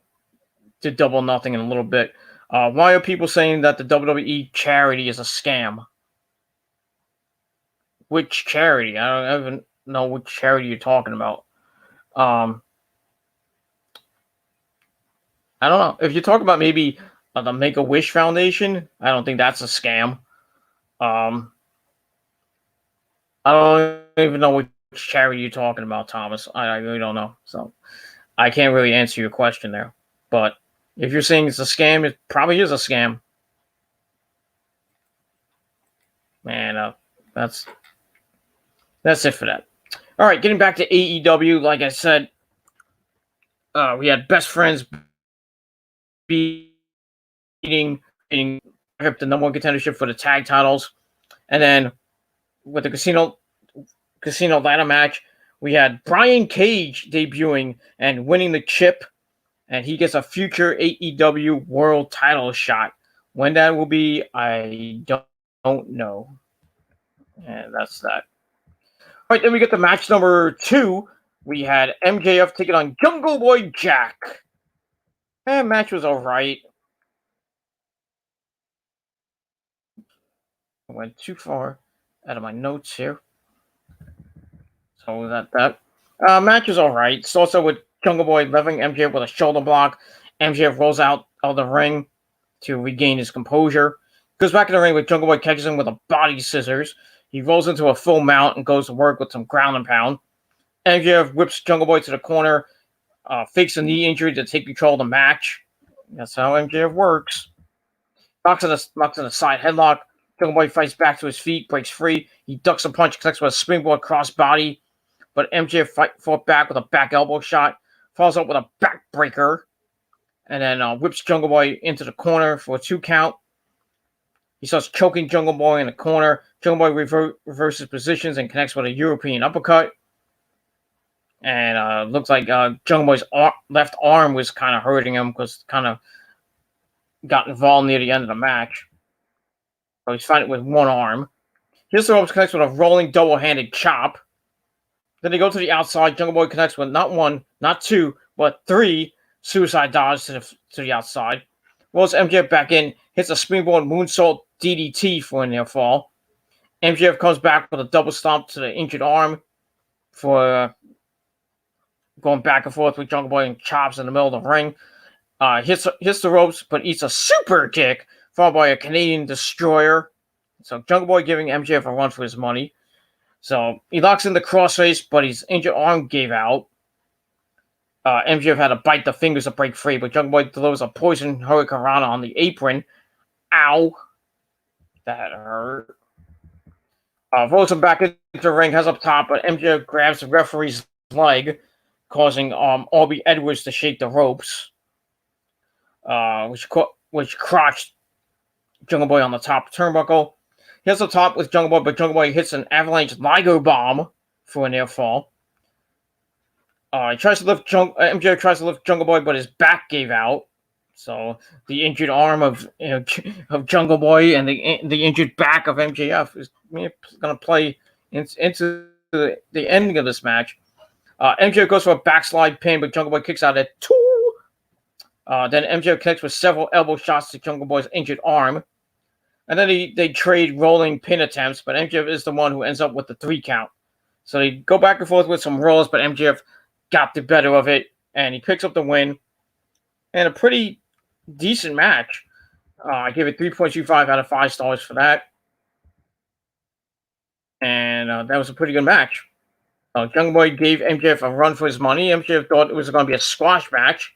Double Nothing in a little bit. Why are people saying that the WWE charity is a scam? Which charity? I don't even know which charity you're talking about. I don't know. If you're talking about maybe the Make-A-Wish Foundation, I don't think that's a scam. I don't even know which charity you're talking about, Thomas. I really don't know. So I can't really answer your question there. But if you're saying it's a scam, it probably is a scam. Man, that's it for that. All right, getting back to AEW, like I said, we had Best Friends beating the number one contendership for the tag titles, and then with the Casino ladder match, we had Brian Cage debuting and winning the chip, and he gets a future AEW World Title shot. When that will be, I don't know. And that's that. All right, then we get the match number 2. We had MJF taking on Jungle Boy Jack. Match was all right. I went too far out of my notes here. So that match was all right. It's also with Jungle Boy leveling MJF with a shoulder block. MJF rolls out of the ring to regain his composure. Goes back in the ring with Jungle Boy catches him with a body scissors. He rolls into a full mount and goes to work with some ground and pound. MJF whips Jungle Boy to the corner, fakes a knee injury to take control of the match. That's how MJF works. Knocks in a side headlock. Jungle Boy fights back to his feet, breaks free. He ducks a punch, connects with a springboard crossbody. But MJF fought back with a back elbow shot. Follows up with a backbreaker. And then whips Jungle Boy into the corner for a 2 count. He starts choking Jungle Boy in the corner. Jungle Boy reverses positions and connects with a European uppercut. And looks like Jungle Boy's left arm was kind of hurting him because kind of got involved near the end of the match. So he's fighting with one arm. His ropes connects with a rolling double-handed chop. Then they go to the outside. Jungle Boy connects with not 1, not 2, but 3 suicide dives to the outside. Rolls MJF back in, hits a springboard moonsault DDT for a near fall. MJF comes back with a double stomp to the injured arm for going back and forth with Jungle Boy and chops in the middle of the ring. Hits the ropes, but eats a super kick, followed by a Canadian destroyer. So Jungle Boy giving MJF a run for his money. So he locks in the crossface, but his injured arm gave out. MJF had to bite the fingers to break free, but Jungle Boy delivers a poison hurricanrana on the apron. Ow. That hurt. Rolls him back into the ring, has up top, but MJF grabs the referee's leg, causing Aubrey Edwards to shake the ropes, which crotched Jungle Boy on the top turnbuckle. He has up top with Jungle Boy, but Jungle Boy hits an avalanche Liger bomb for a near fall. MJF tries to lift Jungle Boy, but his back gave out. So the injured arm of Jungle Boy and the injured back of MJF is going to play into the ending of this match. MJF goes for a backslide pin, but Jungle Boy kicks out at 2. Then MJF connects with several elbow shots to Jungle Boy's injured arm. And then they trade rolling pin attempts, but MJF is the one who ends up with the 3 count. So they go back and forth with some rolls, but MJF got the better of it, and he picks up the win. And a pretty decent match. I give it 3.25 out of 5 stars for that. And that was a pretty good match. Jungle Boy gave MJF a run for his money. MJF thought it was going to be a squash match.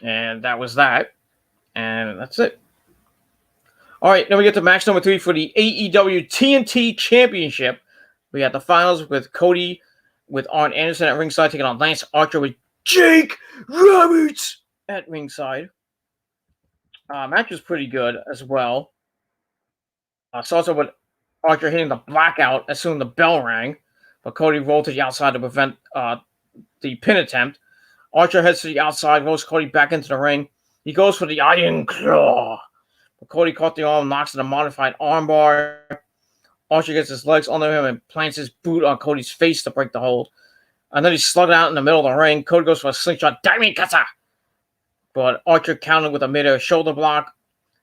And that was that. And that's it. All right, then we get to match number 3 for the AEW TNT Championship. We had the finals with Cody with Arn Anderson at ringside taking on Lance Archer with Jake Roberts at ringside. Match was pretty good as well. So also with Archer hitting the blackout as soon as the bell rang, but Cody rolled to the outside to prevent the pin attempt. Archer heads to the outside, rolls Cody back into the ring. He goes for the Iron Claw, but Cody caught the arm, knocks in a modified armbar. Archer gets his legs under him and plants his boot on Cody's face to break the hold. And then he's slugged out in the middle of the ring. Cody goes for a slingshot Diamond Cutter, but Archer countered with a mid-air shoulder block.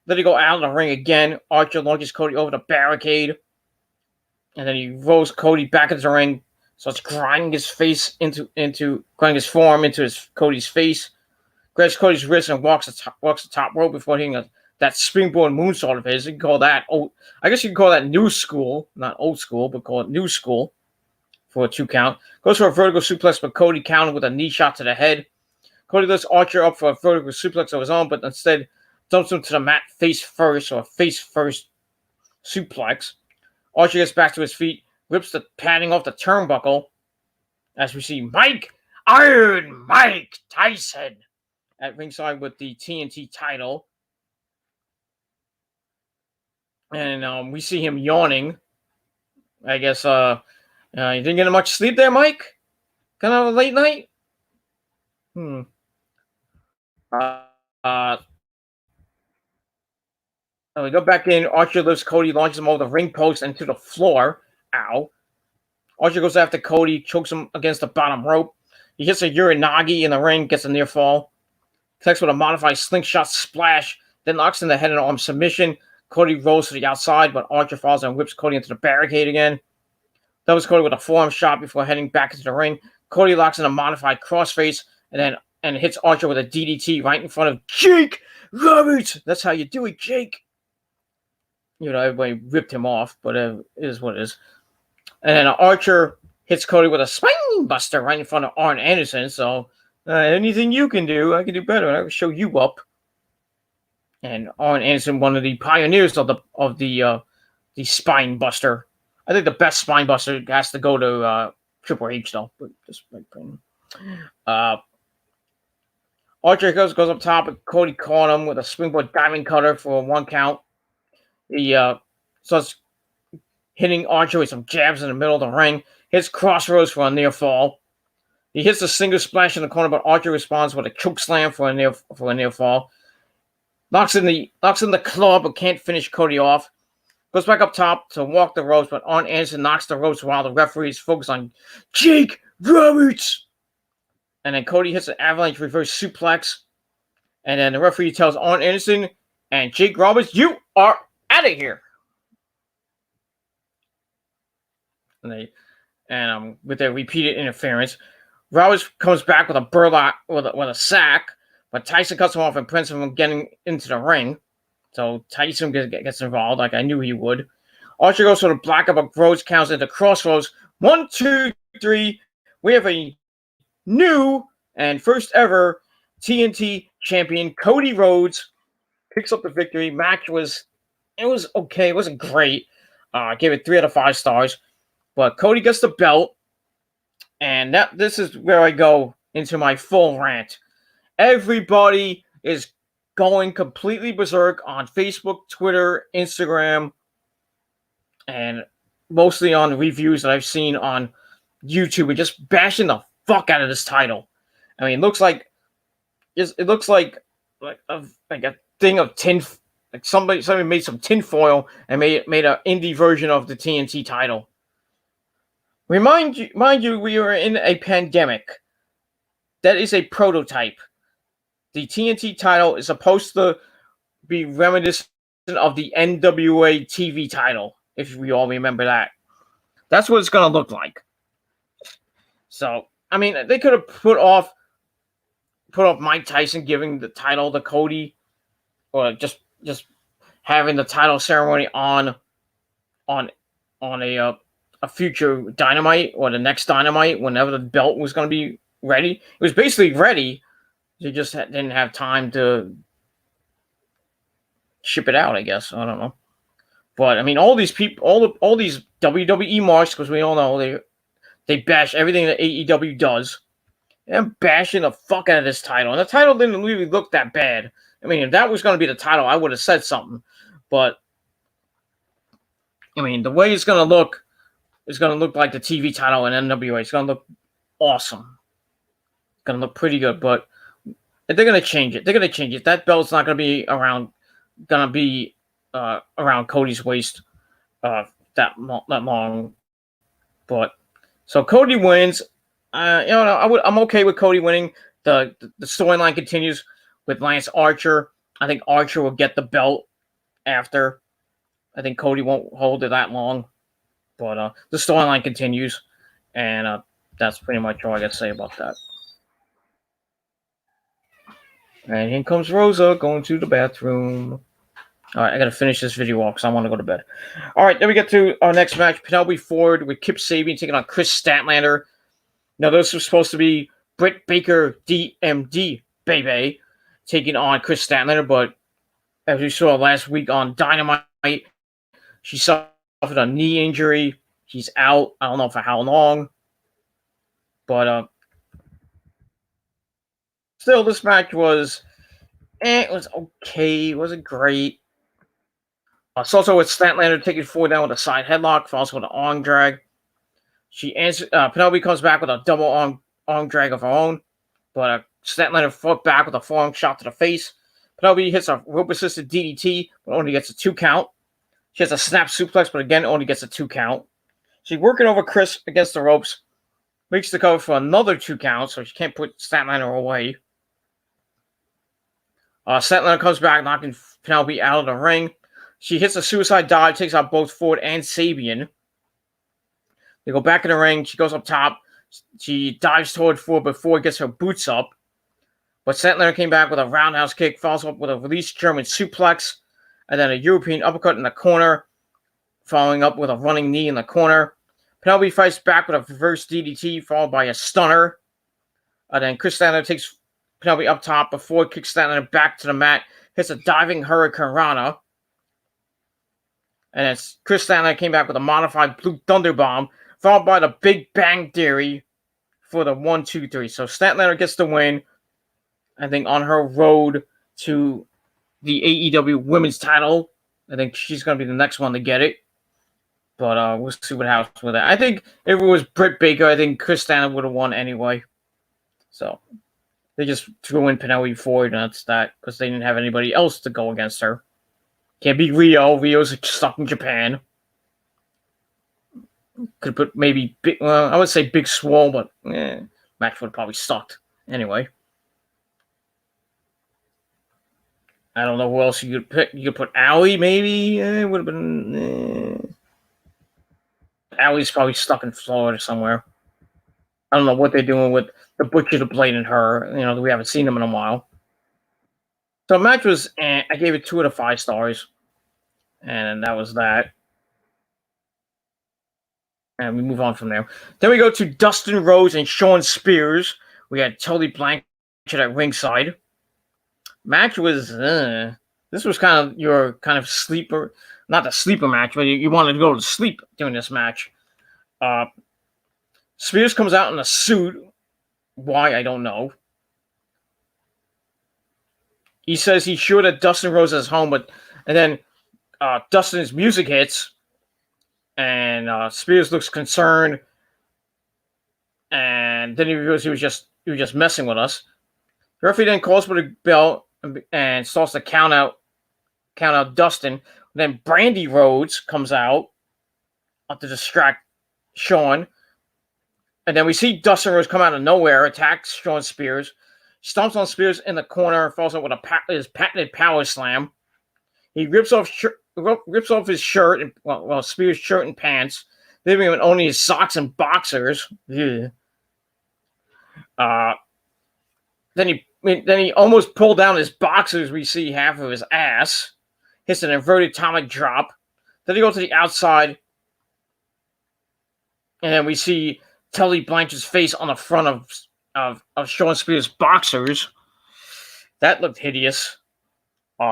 Then he go out of the ring again. Archer launches Cody over the barricade. And then he rolls Cody back into the ring. Starts grinding his face grinding his forearm into Cody's face. Grabs Cody's wrist and walks the top rope before hitting that springboard moonsault of his. You can call that I guess you can call that new school, not old school, but call it new school for a 2 count. Goes for a vertical suplex, but Cody countered with a knee shot to the head. Cody lifts Archer up for a vertical suplex of his own, but instead dumps him to the mat face first suplex. Archer gets back to his feet, rips the padding off the turnbuckle, as we see Iron Mike Tyson at ringside with the TNT title. And we see him yawning. I guess you didn't get much sleep there, Mike? Kind of a late night? We go back in. Archer lifts Cody, launches him over the ring post and to the floor. Ow. Archer goes after Cody, chokes him against the bottom rope. He hits a Uranagi in the ring, gets a near fall. Connects with a modified slingshot splash, then knocks in the head and arm submission. Cody rolls to the outside, but Archer falls and whips Cody into the barricade again. That was Cody with a forearm shot before heading back into the ring. Cody locks in a modified crossface and hits Archer with a DDT right in front of Jake Roberts. That's how you do it, Jake. Everybody ripped him off, but it is what it is. And then Archer hits Cody with a spine buster right in front of Arn Anderson. So anything you can do, I can do better. I will show you up. And Arn Anderson, one of the pioneers of the spine buster. I think the best spine buster has to go to Triple H though. But just Archer goes up top, and Cody caught him with a springboard diamond cutter for a 1 count. He starts hitting Archer with some jabs in the middle of the ring. Hits Crossroads for a near fall. He hits a single splash in the corner, but Archer responds with a choke slam for a near fall. Knocks in the club, but can't finish Cody off. Goes back up top to walk the ropes, but Arn Anderson knocks the ropes while the referee is focused on Jake Roberts. And then Cody hits an avalanche reverse suplex. And then the referee tells Arn Anderson and Jake Roberts, "You are out of here." And with their repeated interference, Roberts comes back with a burlap with a sack, but Tyson cuts him off and prevents him from getting into the ring. So Tyson gets involved, like I knew he would. Archer goes for the Black Up Rhodes, counts into Crossroads. 1, 2, 3. We have a new and first ever TNT champion, Cody Rhodes, picks up the victory. Match was okay. It wasn't great. I gave it 3 out of 5 stars. But Cody gets the belt. And this is where I go into my full rant. Everybody is going completely berserk on Facebook, Twitter, Instagram, and mostly on reviews that I've seen on YouTube, and just bashing the fuck out of this title. I mean, it looks like a thing of tin. Like somebody made some tinfoil and made an indie version of the TNT title. Mind you, we are in a pandemic. That is a prototype. The TNT title is supposed to be reminiscent of the NWA TV title, if we all remember that. That's what it's going to look like. So, I mean, they could have put off Mike Tyson giving the title to Cody, or just having the title ceremony on a future Dynamite or the next Dynamite, whenever the belt was going to be ready. It was basically ready. They just didn't have time to ship it out, I guess. I don't know. But, I mean, all these people, all these WWE marks, because we all know they bash everything that AEW does. They're bashing the fuck out of this title. And the title didn't really look that bad. I mean, if that was going to be the title, I would have said something. But I mean, the way it's going to look is going to look like the TV title in NWA. It's going to look awesome. It's going to look pretty good, but they're going to change it. They're going to change it. That belt's not going to be around. Going to be around Cody's waist that long. But so Cody wins. I'm okay with Cody winning. The storyline continues with Lance Archer. I think Archer will get the belt after. I think Cody won't hold it that long. But the storyline continues, and that's pretty much all I got to say about that. And here comes Rosa going to the bathroom. All right, I got to finish this video off because I want to go to bed. All right, then we get to our next match. Penelope Ford with Kip Sabian taking on Chris Statlander. Now, this was supposed to be Britt Baker, DMD, baby, taking on Chris Statlander. But as we saw last week on Dynamite, she suffered a knee injury. She's out. I don't know for how long. But still, this match was... it was okay. It wasn't great. It's also with Statlander taking Ford down with a side headlock, follows with an arm drag. She answers. Penelope comes back with a double arm drag of her own, but Statlander fought back with a forearm shot to the face. Penelope hits a rope-assisted DDT, but only gets a 2 count. She has a snap suplex, but again only gets a 2 count. She's working over Chris against the ropes, makes the cover for another 2 counts, so she can't put Statlander away. Statlander comes back, knocking Penelope out of the ring. She hits a suicide dive, takes out both Ford and Sabian. They go back in the ring. She goes up top. She dives toward Ford before it gets her boots up. But Statlander came back with a roundhouse kick, follows up with a released German suplex, and then a European uppercut in the corner, following up with a running knee in the corner. Penelope fights back with a reverse DDT, followed by a stunner. And then Chris Statlander takes Penelope up top before it kicks Statlander back to the mat, hits a diving Hurricane Rana. And then Chris Statlander came back with a modified Blue Thunder Bomb, followed by the Big Bang Theory for the 1-2-3. So Statlander gets the win, I think, on her road to the AEW Women's title. I think she's going to be the next one to get it. But we'll see what happens with that. I think if it was Britt Baker, I think Chris Statlander would have won anyway. So they just threw in Penelope Ford, and that's that, because they didn't have anybody else to go against her. Can't beat Rio. Rio's stuck in Japan. Could put maybe big. Well, I would say Big Swole, but match would have probably sucked anyway. I don't know who else you could pick. You could put Allie, maybe. It would have been. Allie's probably stuck in Florida somewhere. I don't know what they're doing with the Butcher, the Blade, and her. We haven't seen them in a while. So the match was, I gave it 2 out of 5 stars. And that was that. And we move on from there. Then we go to Dustin Rhodes and Shawn Spears. We had Tully Blanchard at ringside. Match was, this was kind of your kind of sleeper, not the sleeper match, but you wanted to go to sleep during this match. Spears comes out in a suit. Why, I don't know. He says he's sure that Dustin Rhodes is home, and then Dustin's music hits, and Spears looks concerned, and then he realizes he was just messing with us. The referee then calls for the bell and starts to count out Dustin. Then Brandy Rhodes comes out to distract Shawn, and then we see Dustin Rhodes come out of nowhere, attacks Shawn Spears, stomps on Spears in the corner, and falls out with his patented power slam. He rips off his shirt, and Spears' shirt and pants, leaving him only his socks and boxers. Yeah. Then he almost pulled down his boxers. We see half of his ass. Hits an inverted atomic drop. Then he goes to the outside, and then we see Tully Blanchard's face on the front of Shawn Spears' boxers. That looked hideous.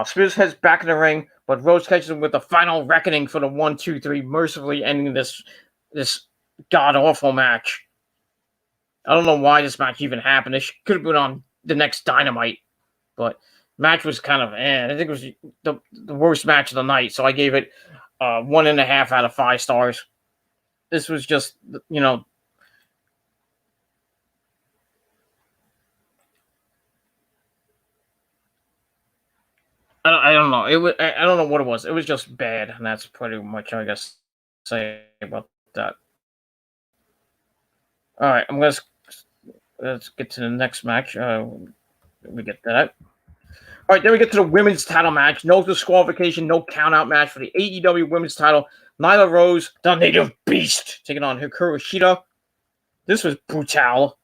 Spears heads back in the ring, but Rhodes catches him with the final reckoning for the 1-2-3, mercifully ending this god-awful match. I don't know why this match even happened. It could have been on the next Dynamite, but match was kind of I think it was the worst match of the night, so I gave it 1.5 out of 5 stars. This was just, you know, I don't know. It was, I don't know what it was. It was just bad, and that's pretty much I guess say about that. All right, let's get to the next match. We get that. All right, then we get to the women's title match. No disqualification, no count-out match for the AEW women's title. Nyla Rose, the Native Beast, taking on Hikaru Shida. This was brutal.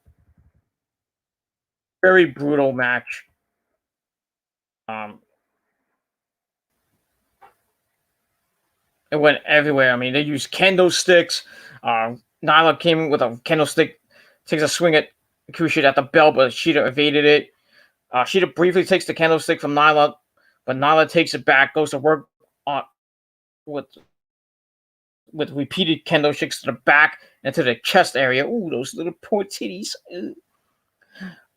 Very brutal match. It went everywhere. I mean, they used kendo sticks. Nyla came in with a kendo stick, takes a swing at Hikaru Shida at the bell, but Shida evaded it. Shida briefly takes the kendo stick from Nyla, but Nyla takes it back, goes to work with repeated kendo sticks to the back and to the chest area. Ooh, those little poor titties.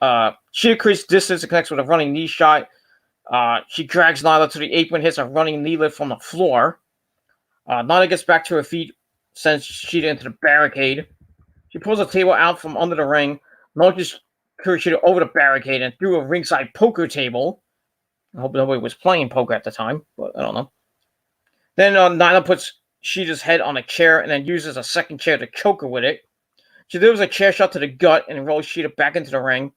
Shida creates distance and connects with a running knee shot. She drags Nyla to the apron, hits a running knee lift from the floor. Nyla gets back to her feet, sends Shida into the barricade. She pulls a table out from under the ring, launches Shida over the barricade and through a ringside poker table. I hope nobody was playing poker at the time, but I don't know. Then Nyla puts Shida's head on a chair and then uses a second chair to choke her with it. She delivers a chair shot to the gut and rolls Shida back into the ring,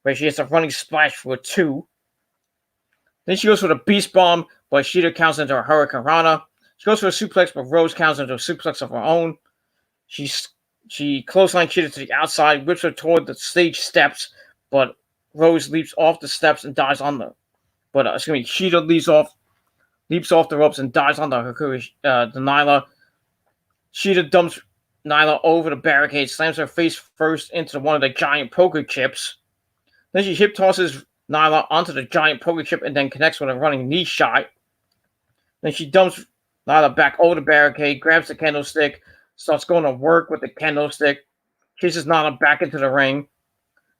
where she hits a running splash for a 2. Then she goes for the Beast Bomb, but Shida counts into a Hurricane Rana. She goes for a suplex, but Rose counts into a suplex of her own. She clotheslines Shida to the outside, whips her toward the stage steps, but Rose leaps off the steps and dies on the. But Shida leaps off the ropes and dies on the Nyla. Shida dumps Nyla over the barricade, slams her face first into one of the giant poker chips. Then she hip tosses Nyla onto the giant poker chip and then connects with a running knee shot. Then she dumps Nyla back over the barricade, grabs the kendo stick, starts going to work with the kendo stick, chases Nyla back into the ring.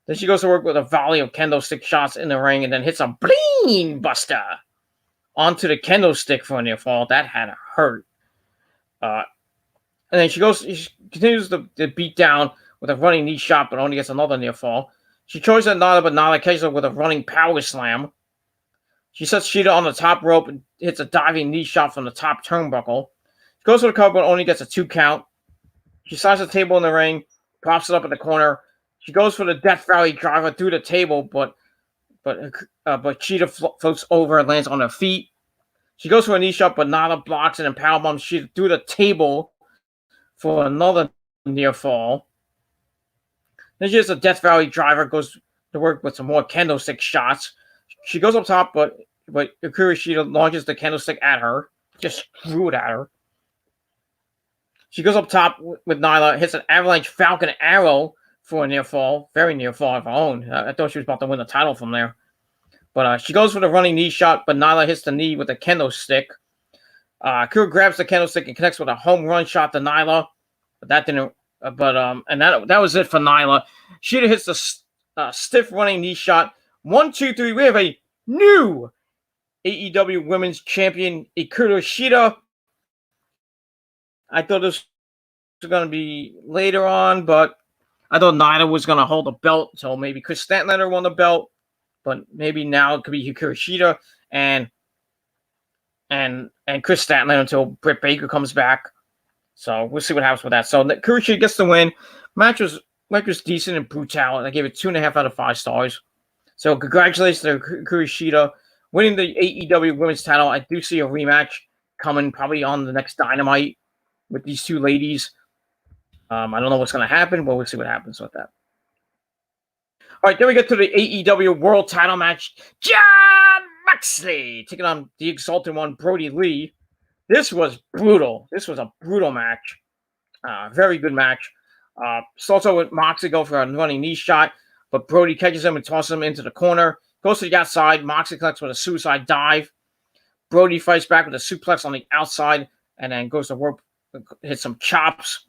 Then she goes to work with a volley of kendo stick shots in the ring and then hits a bling buster onto the kendo stick for a near fall. That had to hurt. And then she continues to beat down with a running knee shot, but only gets another near fall. She charges at Nyla, but Nyla catches her with a running power slam. She sets Shida on the top rope and hits a diving knee shot from the top turnbuckle. She goes for the cover, but only gets a 2 count. She slides the table in the ring, props it up in the corner. She goes for the Death Valley driver through the table, but Shida floats over and lands on her feet. She goes for a knee shot, but Nyla blocks it and powerbombs Shida through the table for another near fall. Then she has a Death Valley driver, goes to work with some more kendo stick shots. She goes up top, but Hikaru Shida launches the kendo stick at her. Just threw it at her. She goes up top with Nyla, hits an Avalanche Falcon Arrow for a near fall. Very near fall of her own. I thought she was about to win the title from there. But she goes for the running knee shot, but Nyla hits the knee with a kendo stick. Hikaru grabs the kendo stick and connects with a home run shot to Nyla. But that didn't... and that was it for Nyla. Shida hits the stiff running knee shot. 1, 2, 3. We have a new AEW Women's Champion, Hikaru Shida. I thought this was going to be later on, but I thought Nyla was going to hold the belt, so maybe Chris Statlander won the belt, but maybe now it could be Hikaru Shida and Chris Statlander until Britt Baker comes back. So we'll see what happens with that. So Hikaru Shida gets the win. Match was decent and brutal. I gave it 2.5 out of 5 stars. So congratulations to Hikaru Shida winning the AEW Women's title. I do see a rematch coming probably on the next Dynamite with these two ladies. I don't know what's going to happen, but we'll see what happens with that. All right, then we get to the AEW World title match. Jon Moxley taking on the Exalted One, Brody Lee. This was brutal. This was a brutal match. Very good match. Starts out with Moxley go for a running knee shot, but Brody catches him and tosses him into the corner. Goes to the outside. Moxley collects with a suicide dive. Brody fights back with a suplex on the outside and then goes to work, hits some chops.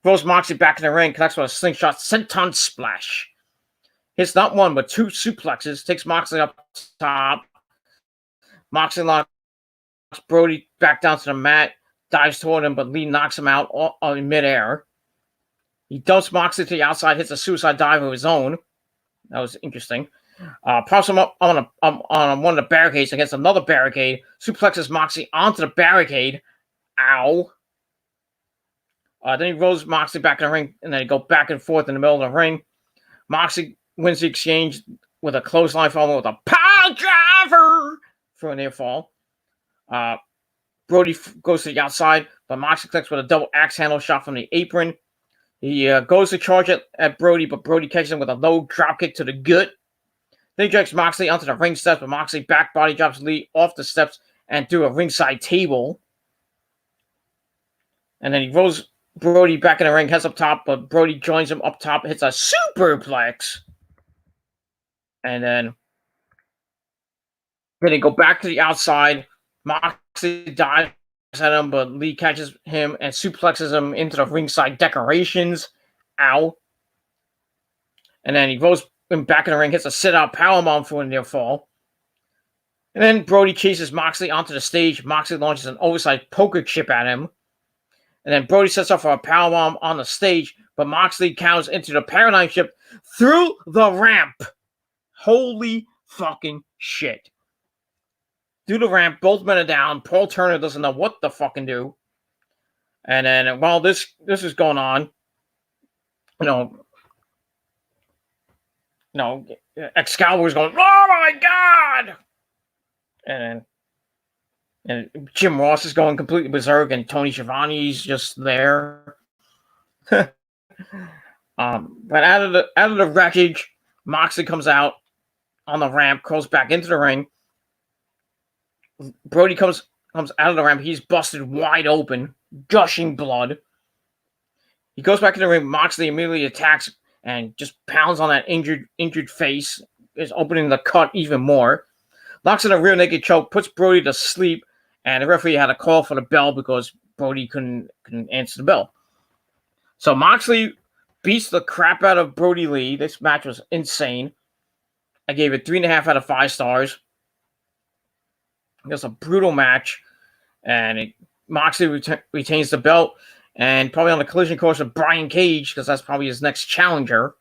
Throws Moxley back in the ring, connects with a slingshot senton splash. Hits not one, but 2 suplexes. Takes Moxley up top. Moxley locks Brody back down to the mat. dives toward him, but Lee knocks him out in midair. He dumps Moxley to the outside, hits a suicide dive of his own. That was interesting. Props him up on one of the barricades against another barricade. Suplexes Moxley onto the barricade. Ow. Then he rolls Moxley back in the ring, and then they go back and forth in the middle of the ring. Moxley wins the exchange with a clothesline follow with a pile driver for a near fall. Brody goes to the outside, but Moxley connects with a double axe handle shot from the apron. He goes to charge at Brody, but Brody catches him with a low dropkick to the gut. Then he drags Moxley onto the ring steps, but Moxley back body drops Lee off the steps and through a ringside table. And then he rolls Brody back in the ring, heads up top, but Brody joins him up top, hits a superplex. And then they go back to the outside. Moxley dives at him, but Lee catches him and suplexes him into the ringside decorations. Ow. And then he rolls him back in the ring, hits a sit-out powerbomb for a near fall. And then Brody chases Moxley onto the stage. Moxley launches an oversized poker chip at him. And then Brody sets off for a powerbomb on the stage, but Moxley counters into the paradigm shift through the ramp. Holy fucking shit. Through the ramp, both men are down. Paul Turner doesn't know what to fucking do. And then while this is going on, Excalibur's going, oh my god! And Jim Ross is going completely berserk, and Tony Schiavone's just there. But out of the wreckage, Moxley comes out on the ramp, crawls back into the ring. Brody comes out of the ramp. He's busted wide open, gushing blood. He goes back in the ring. Moxley immediately attacks and just pounds on that injured face, is opening the cut even more. Locks in a rear naked choke, puts Brody to sleep, and the referee had to call for the bell because Brody couldn't answer the bell. So Moxley beats the crap out of Brody Lee. This match was insane. I gave it 3.5 out of 5 stars. It was a brutal match, and Moxley retains the belt, and probably on the collision course with Brian Cage, because that's probably his next challenger.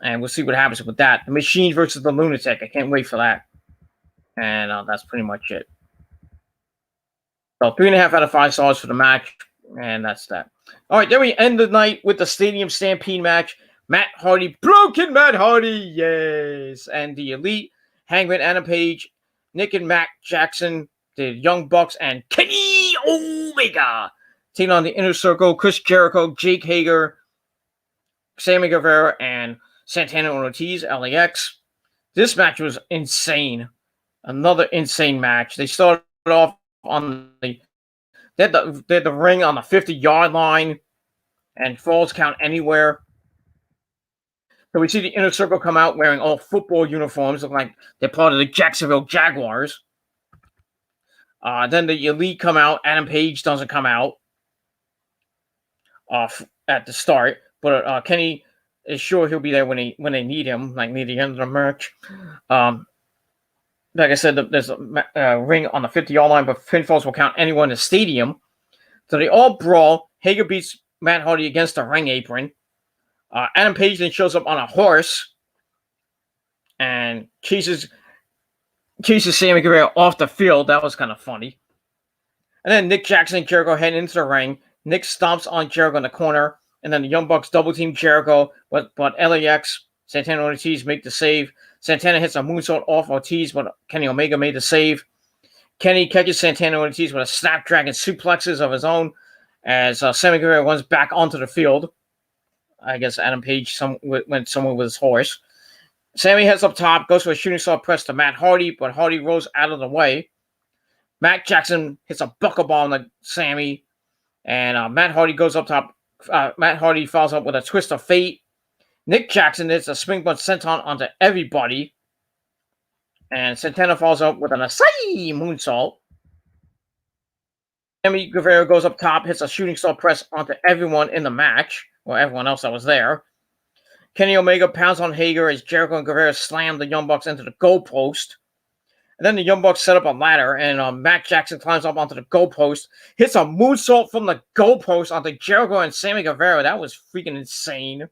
And we'll see what happens with that. The Machine versus the Lunatic. I can't wait for that. And that's pretty much it. So 3.5 out of 5 stars for the match, and that's that. All right, then we end the night with the Stadium Stampede match. Matt Hardy, broken Matt Hardy, yes. And the Elite, Hangman Adam Page, Nick and Matt Jackson, the Young Bucks, and Kenny Omega taking on the Inner Circle, Chris Jericho, Jake Hager, Sammy Guevara, and Santana and Ortiz, LAX. This match was insane. Another insane match. They started off on they had the ring on the 50-yard line, and falls count anywhere. So we see the Inner Circle come out wearing all football uniforms, look like they're part of the Jacksonville Jaguars. Then the Elite come out. Adam Page doesn't come out at the start, but Kenny is sure he'll be there when they need him, like near the end of the match. Like I said, there's a ring on the 50-yard line, but pinfalls will count anyone in the stadium. So they all brawl. Hager beats Matt Hardy against the ring apron. Adam Page then shows up on a horse and chases Sammy Guevara off the field. That was kind of funny. And then Nick Jackson and Jericho head into the ring. Nick stomps on Jericho in the corner, and then the Young Bucks double team Jericho, but LAX, Santana and Ortiz make the save. Santana hits a moonsault off Ortiz, but Kenny Omega made the save. Kenny catches Santana and Ortiz with a snapdragon suplexes of his own as Sammy Guevara runs back onto the field. I guess Adam Page went somewhere with his horse. Sammy heads up top, goes for a shooting star press to Matt Hardy, but Hardy rolls out of the way. Matt Jackson hits a buckle bomb to Sammy, and Matt Hardy goes up top. Matt Hardy follows up with a twist of fate. Nick Jackson hits a springboard senton onto everybody, and Santana follows up with an Asai moonsault. Sammy Guevara goes up top, hits a shooting star press onto everyone in the match, or everyone else that was there. Kenny Omega pounds on Hager as Jericho and Guevara slam the Young Bucks into the goalpost. And then the Young Bucks set up a ladder, and Matt Jackson climbs up onto the goalpost, hits a moonsault from the goalpost onto Jericho and Sammy Guevara. That was freaking insane.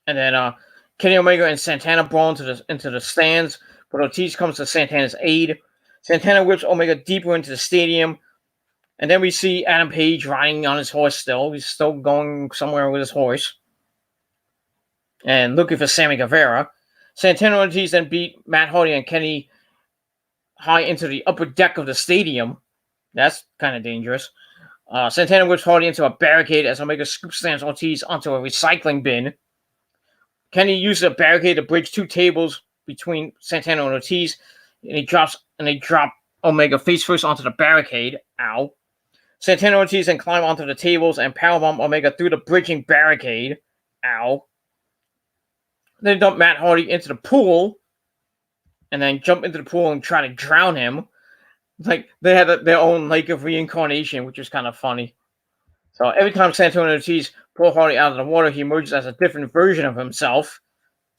And then Kenny Omega and Santana brawl into the stands, but Ortiz comes to Santana's aid. Santana whips Omega deeper into the stadium, and then we see Adam Page riding on his horse still. He's still going somewhere with his horse and looking for Sammy Guevara. Santana and Ortiz then beat Matt Hardy and Kenny high into the upper deck of the stadium. That's kind of dangerous. Santana whips Hardy into a barricade as Omega scoop slams Ortiz onto a recycling bin. Kenny uses a barricade to bridge two tables between Santana and Ortiz, and they drop Omega face first onto the barricade. Ow. Santana and Ortiz then climb onto the tables and powerbomb Omega through the bridging barricade. Ow. They dump Matt Hardy into the pool, and then jump into the pool and try to drown him. Like, they had their own lake of reincarnation, which was kind of funny. So every time Santana and Ortiz pull Hardy out of the water, he emerges as a different version of himself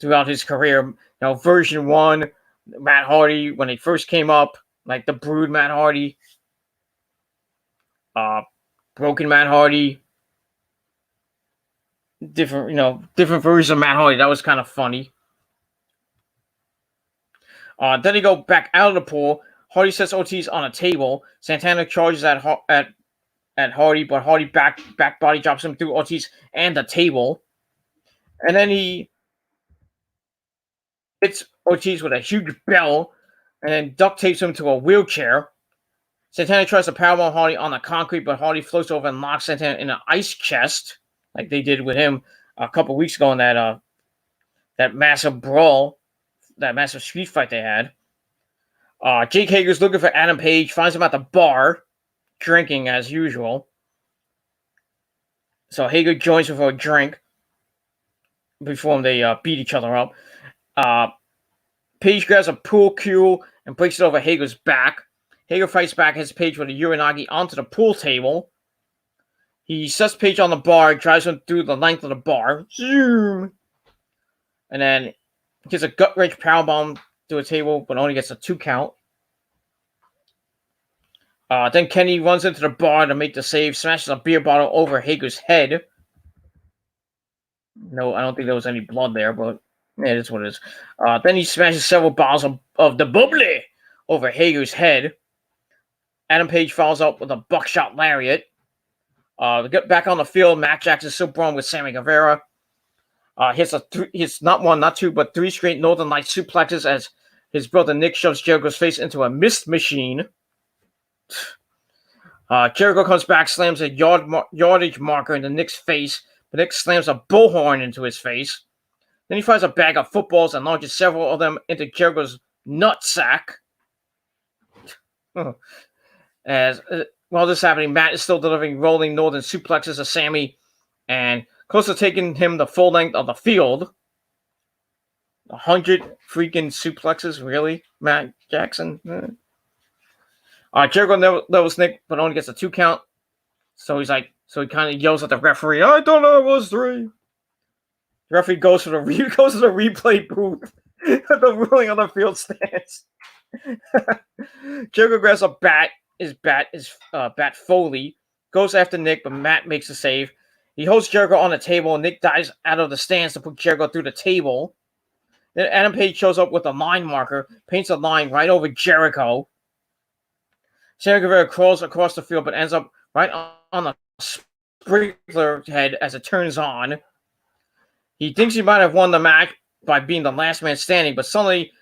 throughout his career. Version 1, Matt Hardy, when he first came up, like the Brood Matt Hardy, Broken Matt Hardy, different versions of Matt Hardy. That was kind of funny. Then they go back out of the pool. Hardy sets Ortiz on a table. Santana charges at Hardy, but Hardy back body drops him through Ortiz and the table. And then he hits Ortiz with a huge bell and then duct tapes him to a wheelchair. Santana tries to powerbomb Hardy on the concrete, but Hardy floats over and locks Santana in an ice chest, like they did with him a couple weeks ago in that massive brawl, that massive street fight they had. Jake Hager's looking for Adam Page, finds him at the bar, drinking as usual. So Hager joins him for a drink before they beat each other up. Page grabs a pool cue and breaks it over Hager's back. Hager fights back, hits Page with a Uranagi onto the pool table. He sets Page on the bar, drives him through the length of the bar. Zoom! And then gets a gut-wrench powerbomb to a table, but only gets a 2 count. Then Kenny runs into the bar to make the save, smashes a beer bottle over Hager's head. No, I don't think there was any blood there, but yeah, that's what it is. Then he smashes several bottles of the bubbly over Hager's head. Adam Page follows up with a buckshot lariat. We get back on the field. Matt Jackson still brawling with Sammy Guevara. Hits not one, not two, but 3 straight Northern Light suplexes as his brother Nick shoves Jericho's face into a mist machine. Jericho comes back, slams a yardage marker into Nick's face, but Nick slams a bullhorn into his face. Then he finds a bag of footballs and launches several of them into Jericho's nutsack. As while this is happening, Matt is still delivering rolling Northern suplexes to Sammy, and close to taking him the full length of the field. 100 freaking suplexes, really, Matt Jackson? Jericho levels Nick, but only gets a 2 count. So he kind of yells at the referee, "I thought I was 3." The referee goes to the replay booth. The ruling on the field stands. Jericho grabs a bat. His bat is Bat Foley. Goes after Nick, but Matt makes a save. He holds Jericho on the table, and Nick dives out of the stands to put Jericho through the table. Then Adam Page shows up with a line marker, paints a line right over Jericho. Sammy Guevara crawls across the field, but ends up right on the sprinkler head as it turns on. He thinks he might have won the match by being the last man standing, but suddenly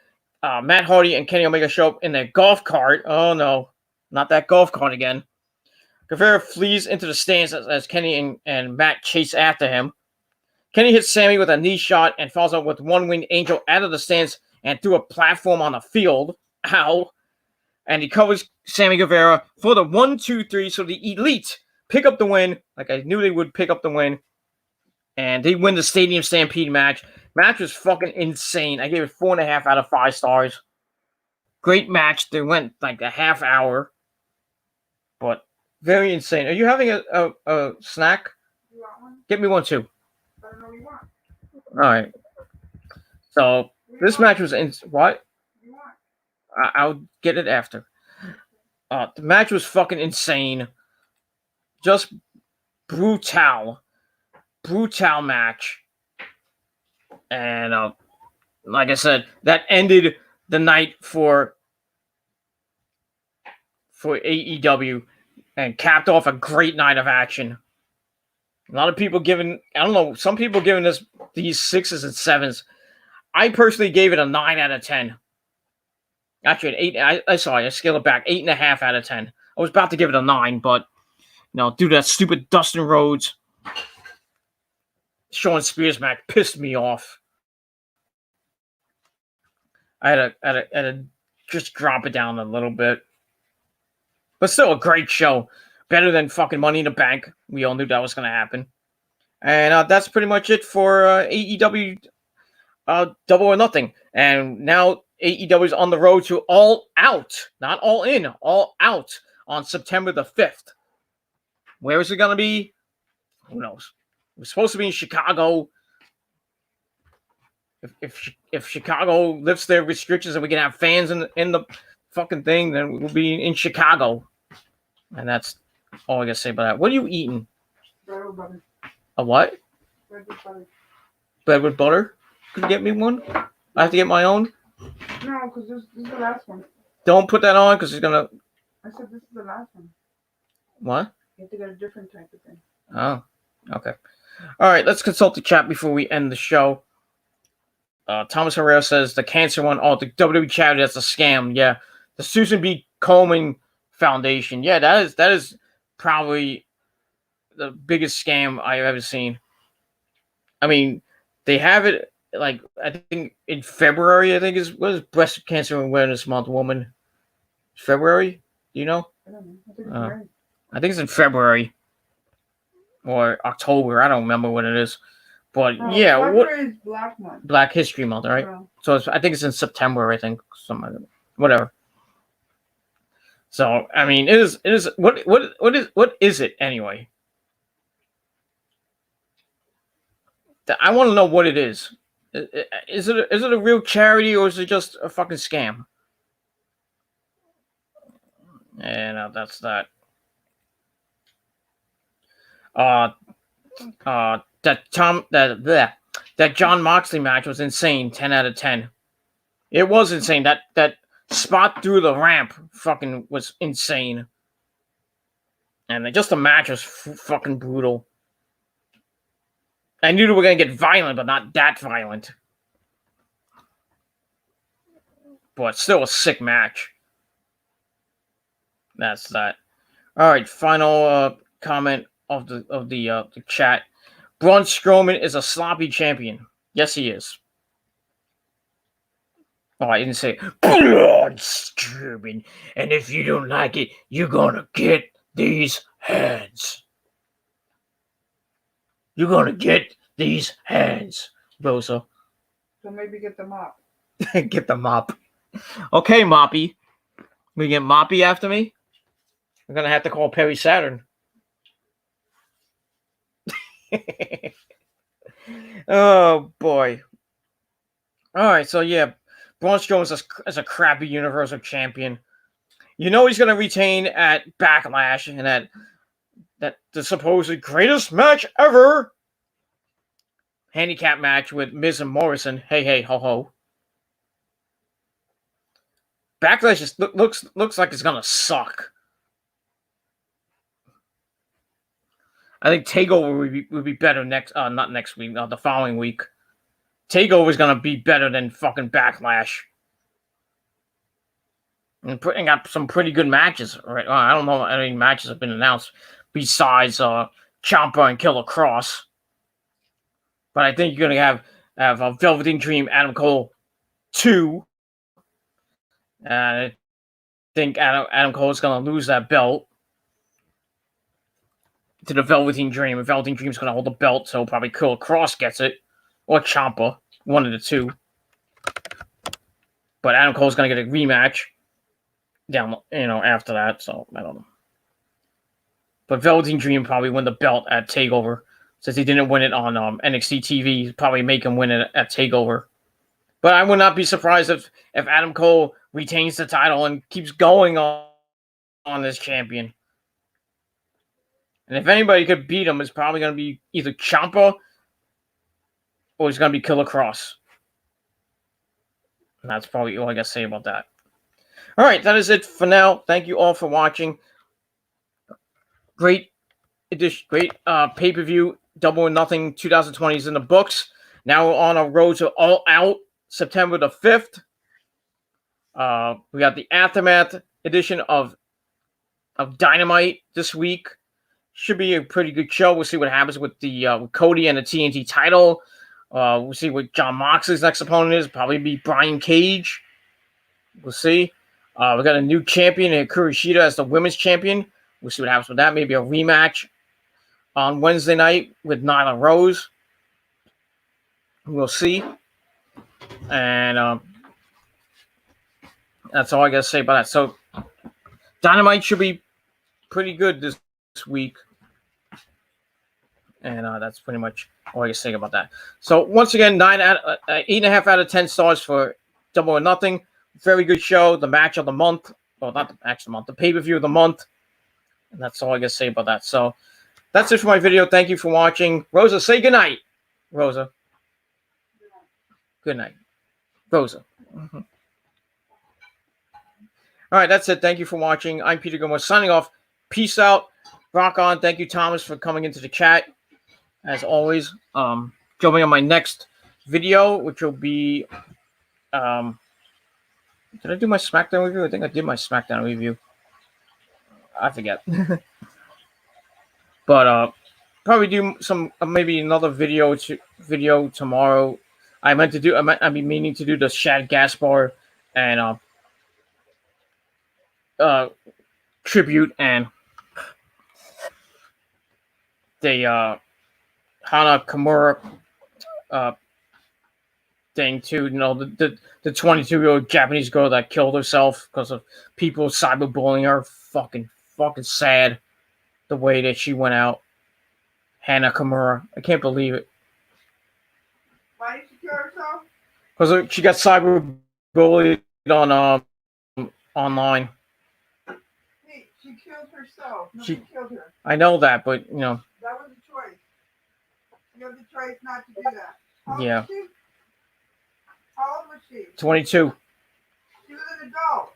Matt Hardy and Kenny Omega show up in their golf cart. Oh no, not that golf cart again. Guevara flees into the stands as Kenny and Matt chase after him. Kenny hits Sammy with a knee shot and falls out with one-winged angel out of the stands and through a platform on the field. Ow. And he covers Sammy Guevara for the 1, 2, 3. So the Elite pick up the win, like I knew they would pick up the win. And they win the Stadium Stampede match. Match was fucking insane. I gave it 4.5 out of 5 stars. Great match. They went like a half hour. But very insane. Are you having a snack? You want one? Get me one too. I don't know what you want. All right. So This match was in what? I'll get it after. The match was fucking insane. Just brutal match. And like I said, that ended the night for AEW and capped off a great night of action. A lot of people giving, I don't know, some people giving these 6s and 7s. I personally gave it a 9 out of 10. Actually, an 8. I scaled it back. 8.5 out of 10. I was about to give it a 9, but due to that stupid Dustin Rhodes Shawn Spears match pissed me off. I had to just drop it down a little bit. But still a great show. Better than fucking Money in the Bank. We all knew that was going to happen. And that's pretty much it for AEW Double or Nothing. And now AEW is on the road to All Out. Not All In. All Out on September the 5th. Where is it going to be? Who knows? It was supposed to be in Chicago. If Chicago lifts their restrictions and we can have fans in the fucking thing, then we'll be in Chicago. And that's all I gotta say about that. What are you eating? Bread with butter. A what? Bread with butter. Bread with butter? Could you get me one? I have to get my own? No, because this is the last one. Don't put that on because it's gonna... I said this is the last one. What? You have to get a different type of thing. Oh, okay. All right, let's consult the chat before we end the show. Thomas Herrera says the cancer one. Oh, the WWE charity, that's a scam. Yeah. The Susan B. Komen Foundation. Yeah, that is probably the biggest scam I've ever seen. I mean, they have it like I think in February. I think what is Breast Cancer Awareness Month, woman? February? Do you know? I don't know. I think it's right. I think it's in February or October. I don't remember what it is. But yeah, February is Black Month. Black History Month, right? Yeah. So I think it's in September. I think whatever. So I mean, it is what is it anyway? I want to know what it is. Is it a real charity or is it just a fucking scam? And that's that. That John Moxley match was insane. 10 out of 10. It was insane. That spot through the ramp fucking was insane. And just the match was fucking brutal. I knew they were going to get violent, but not that violent. But still a sick match. That's that. All right, final comment of the chat. Braun Strowman is a sloppy champion. Yes, he is. Oh, I didn't say Braun Strowman. And if you don't like it, you're gonna get these hands. You're gonna get these hands, Rosa. So maybe get the mop. Get the mop. Okay, Moppy. We get Moppy after me? We're gonna have to call Perry Saturn. Oh boy. Alright, so yeah, Braun Strowman is a crappy Universal Champion. You know he's gonna retain at Backlash and that the supposed greatest match ever handicap match with Miz and Morrison. Hey, ho ho. Backlash just looks like it's gonna suck. I think TakeOver would be better not next week, the following week. TakeOver is gonna be better than fucking Backlash, and got some pretty good matches. Right? I don't know how many matches have been announced besides Ciampa and Killer Cross, but I think you're gonna have a Velveteen Dream, Adam Cole 2. I think Adam Cole is gonna lose that belt to the Velveteen Dream. And Velveteen Dream's going to hold the belt, so probably Killer Cross gets it. Or Ciampa. One of the two. But Adam Cole's going to get a rematch after that, so I don't know. But Velveteen Dream probably win the belt at TakeOver. Since he didn't win it on NXT TV, he'd probably make him win it at TakeOver. But I would not be surprised if Adam Cole retains the title and keeps going on this champion. And if anybody could beat him, it's probably going to be either Ciampa or it's going to be Killer Cross. And that's probably all I got to say about that. All right, that is it for now. Thank you all for watching. Great edition, great pay-per-view. Double or Nothing 2020 is in the books. Now we're on a road to All Out, September the 5th. We got the Aftermath edition of Dynamite this week. Should be a pretty good show. We'll see what happens with the with Cody and the TNT title. We'll see what Jon Moxley's next opponent is. Probably be Brian Cage. We'll see. We got a new champion, Hikaru Shida, as the women's champion. We'll see what happens with that. Maybe a rematch on Wednesday night with Nyla Rose. We'll see. And that's all I got to say about that. So Dynamite should be pretty good this week. And that's pretty much all I can say about that. So once again, 8.5 out of 10 stars for Double or Nothing. Very good show. The match of the month. Well, not the match of the month. The pay-per-view of the month. And that's all I can say about that. So that's it for my video. Thank you for watching. Rosa, say goodnight. Rosa. Good night. Rosa. Mm-hmm. All right, that's it. Thank you for watching. I'm Peter Gilmore signing off. Peace out. Rock on. Thank you, Thomas, for coming into the chat. As always, join me on my next video, which will be, did I do my SmackDown review? I think I did my SmackDown review. I forget. But probably do some maybe another video tomorrow. I'd be meaning to do the Shad Gaspar and tribute and the Hana Kimura thing too. You know, the 22-year-old Japanese girl that killed herself because of people cyberbullying her. Fucking sad the way that she went out. Hana Kimura. I can't believe it. Why did she kill herself? Because she got cyberbullied on online. Hey, she killed herself. Nobody killed her. I know that, but you know. That was a choice. You have the choice not to do that. How Yeah. old was she? How old was she? 22. She was an adult.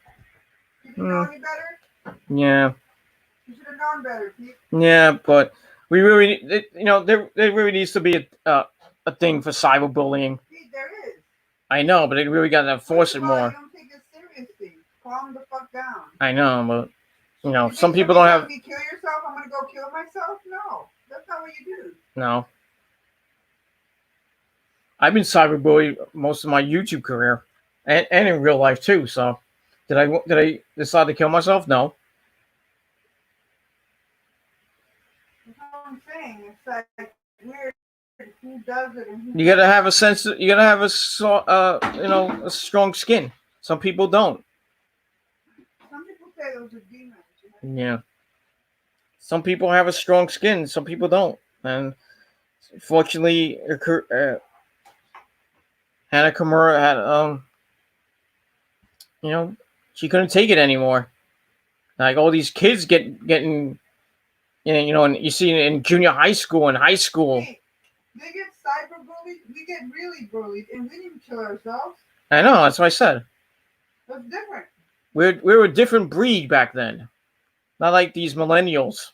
She didn't know any better? Yeah. You should have known better, Pete. Yeah, but we really, there really needs to be a thing for cyberbullying. Pete, there is. I know, but they really got to enforce it more. You don't take it seriously. Calm the fuck down. I know, but You some think people don't have. If you kill yourself, I'm gonna go kill myself? No, that's not what you do. No. I've been cyberbullied most of my YouTube career, and in real life too. So, did I decide to kill myself? No. That's what I'm saying. It's like weird. Who does it? And who You gotta have a sense. You gotta have a strong skin. Some people don't. Some people say those are demons. Yeah. Some people have a strong skin. Some people don't. And fortunately, Hana Kimura had she couldn't take it anymore. Like all these kids getting, and you see in junior high school and high school. Hey, they get cyberbullied. We get really bullied, and we didn't kill ourselves. I know. That's what I said. That's different. We're a different breed back then. Not like these millennials.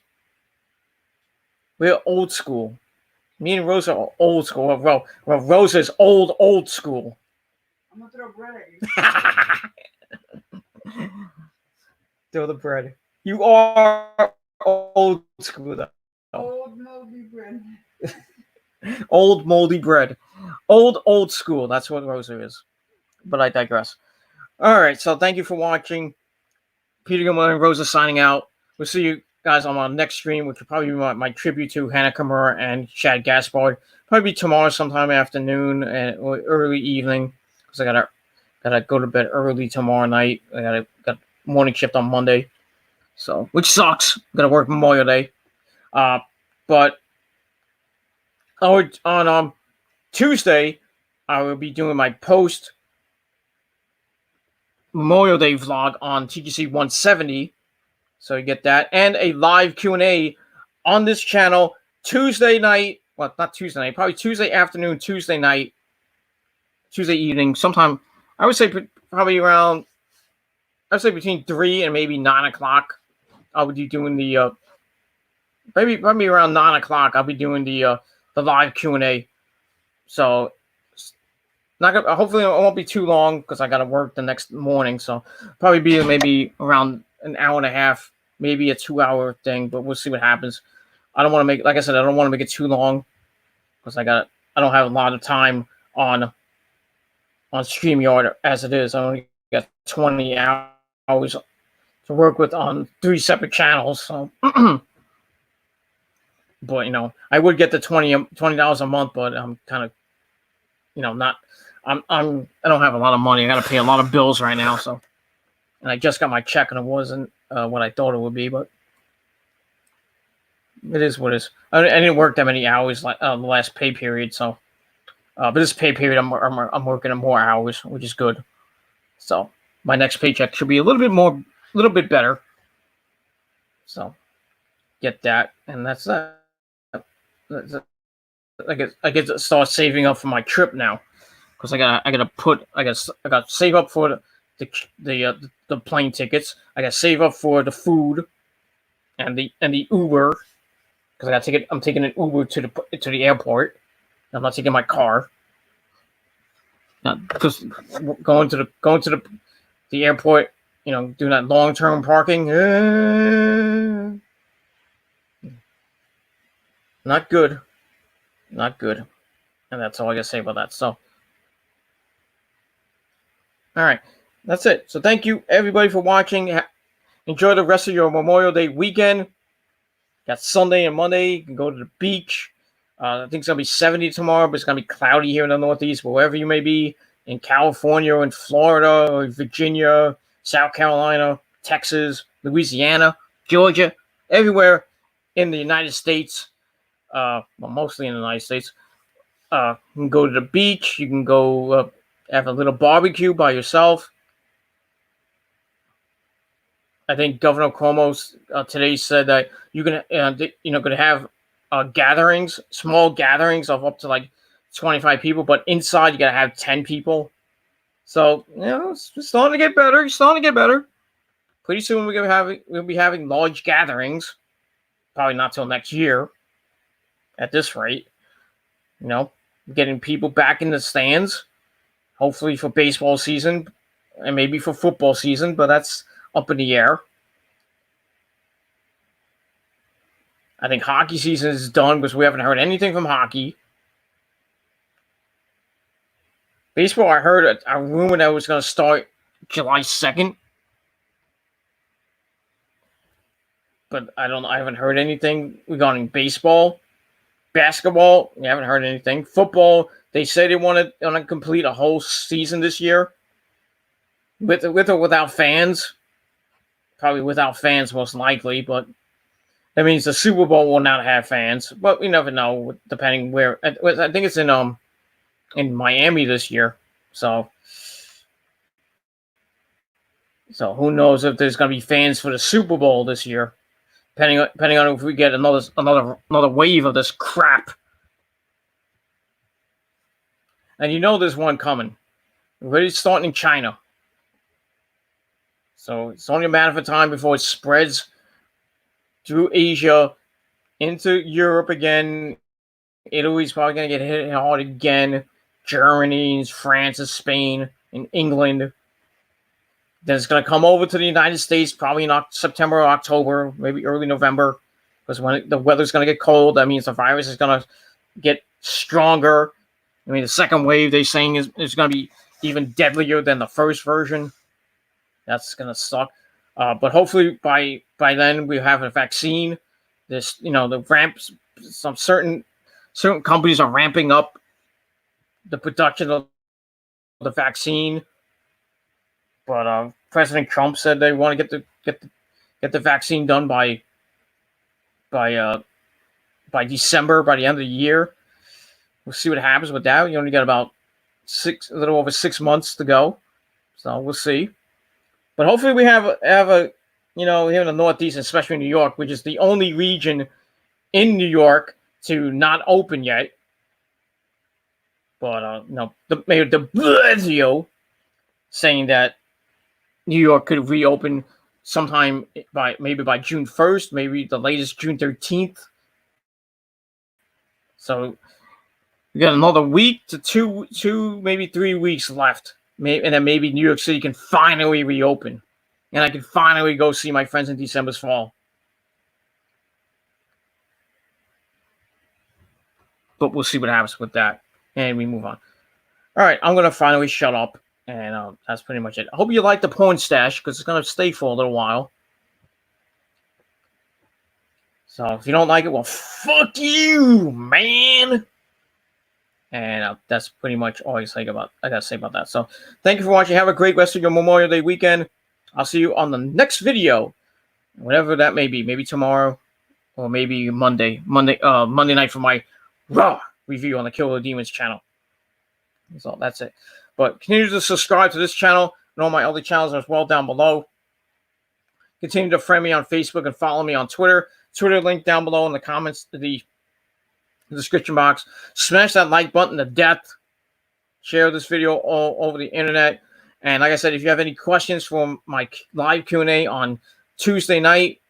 We're old school. Me and Rosa are old school. Well, Rosa's old school. I'm gonna throw bread at you. Throw the bread. You are old school, though. Old moldy bread. Old moldy bread. Old school. That's what Rosa is. But I digress. All right. So thank you for watching. Peter Gilmore and Rosa signing out. We'll see you guys on my next stream, which will probably be my tribute to Hana Kimura and Shad Gaspard. Probably tomorrow sometime afternoon or early evening, because I gotta go to bed early tomorrow night. I got morning shift on Monday, so which sucks. Gotta work Memorial Day. But on Tuesday I will be doing my post Memorial Day vlog on TGC 170. So you get that. And a live Q&A on this channel Tuesday night. Well, not Tuesday night. Probably Tuesday afternoon, Tuesday night, Tuesday evening. Sometime, I would say probably around, I would say between 3 and maybe 9 o'clock. I would be doing the, maybe around 9 o'clock. I'll be doing the live Q&A. So not gonna, hopefully it won't be too long because I got to work the next morning. So probably be maybe around an hour and a half, maybe a 2-hour thing, but we'll see what happens. I don't want to make, like I said, I don't want to make it too long because I don't have a lot of time on StreamYard as it is. I only got 20 hours to work with on 3 separate channels. So, but I would get the $20 a month, but I'm kind of, not. I don't have a lot of money. I got to pay a lot of bills right now. So, and I just got my check, and it wasn't what I thought it would be, but it is what it is. I didn't work that many hours like the last pay period, so. But this pay period, I'm working more hours, which is good. So my next paycheck should be a little bit better. So get that, and that's that. I get to start saving up for my trip now, because I got to save up for the plane tickets. I got to save up for the food, and the Uber, because I'm taking an Uber to the airport. I'm not taking my car. Because going to the airport, doing that long-term parking, not good, and that's all I gotta say about that. So, all right, that's it. So thank you everybody for watching. Enjoy the rest of your Memorial Day weekend. Got Sunday and Monday. You can go to the beach. I think it's going to be 70 tomorrow, but it's going to be cloudy here in the Northeast, wherever you may be, in California or in Florida or Virginia, South Carolina, Texas, Louisiana, Georgia, everywhere in the United States, mostly in the United States. You can go to the beach. You can go have a little barbecue by yourself. I think Governor Cuomo today said that you're going to have gatherings, small gatherings of up to like 25 people, but inside you gotta have 10 people. So it's starting to get better. It's starting to get better. Pretty soon we'll be having large gatherings. Probably not till next year. At this rate, getting people back in the stands. Hopefully for baseball season and maybe for football season, but that's up in the air. I think hockey season is done because we haven't heard anything from hockey. Baseball, I heard a rumor that it was going to start July 2nd. But I haven't heard anything regarding baseball. Basketball, we haven't heard anything. Football, they say they want to complete a whole season this year. With or without fans. Probably without fans, most likely, but that means the Super Bowl will not have fans, but we never know, depending where. I think it's in Miami this year, so who knows if there's going to be fans for the Super Bowl this year, depending on if we get another wave of this crap. And there's one coming. We're already starting in China, so it's only a matter of time before it spreads through Asia, into Europe again. Italy's probably going to get hit hard again. Germany, France, Spain, and England. Then it's going to come over to the United States probably in September or October, maybe early November. Because when the weather's going to get cold, that means the virus is going to get stronger. I mean, the second wave, they're saying, is going to be even deadlier than the first version. That's going to suck. But hopefully by then we have a vaccine. The ramps. Some certain companies are ramping up the production of the vaccine. But President Trump said they want to get the vaccine done by December, by the end of the year. We'll see what happens with that. You only got about a little over 6 months to go, so we'll see. But hopefully we have a here in the Northeast, especially New York, which is the only region in New York to not open yet. But the Mayor de Blasio saying that New York could reopen sometime by June 1st, maybe the latest June 13th. So we got another week to two, maybe 3 weeks left. And then maybe New York City can finally reopen. And I can finally go see my friends in December's fall. But we'll see what happens with that. And we move on. All right, I'm going to finally shut up. And that's pretty much it. I hope you like the porn stash, because it's going to stay for a little while. So if you don't like it, well, fuck you, man. And that's pretty much all I gotta say about that. So thank you for watching. Have a great rest of your Memorial Day weekend. I'll see you on the next video, whatever that may be. Maybe tomorrow, or maybe Monday night for my Raw review on the Kill the Demons channel. So that's it. But continue to subscribe to this channel and all my other channels as well down below. Continue to friend me on Facebook and follow me on Twitter. Twitter link down below in the comments, the description box. Smash that like button to death. Share this video all over the internet. And like I said, if you have any questions for my live Q&A on Tuesday night,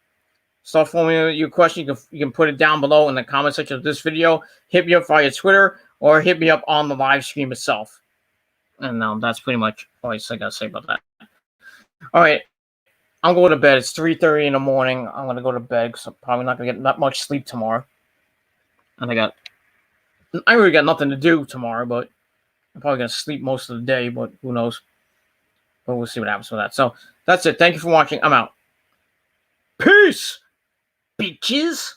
start forming your question. You can put it down below in the comment section of this video. Hit me up via Twitter or hit me up on the live stream itself. And that's pretty much all I got to say about that. All right. I'm going to bed. It's 3:30 in the morning. I'm going to go to bed because I'm probably not going to get that much sleep tomorrow. And I really got nothing to do tomorrow, but I'm probably going to sleep most of the day, but who knows. But we'll see what happens with that. So that's it. Thank you for watching. I'm out. Peace, bitches.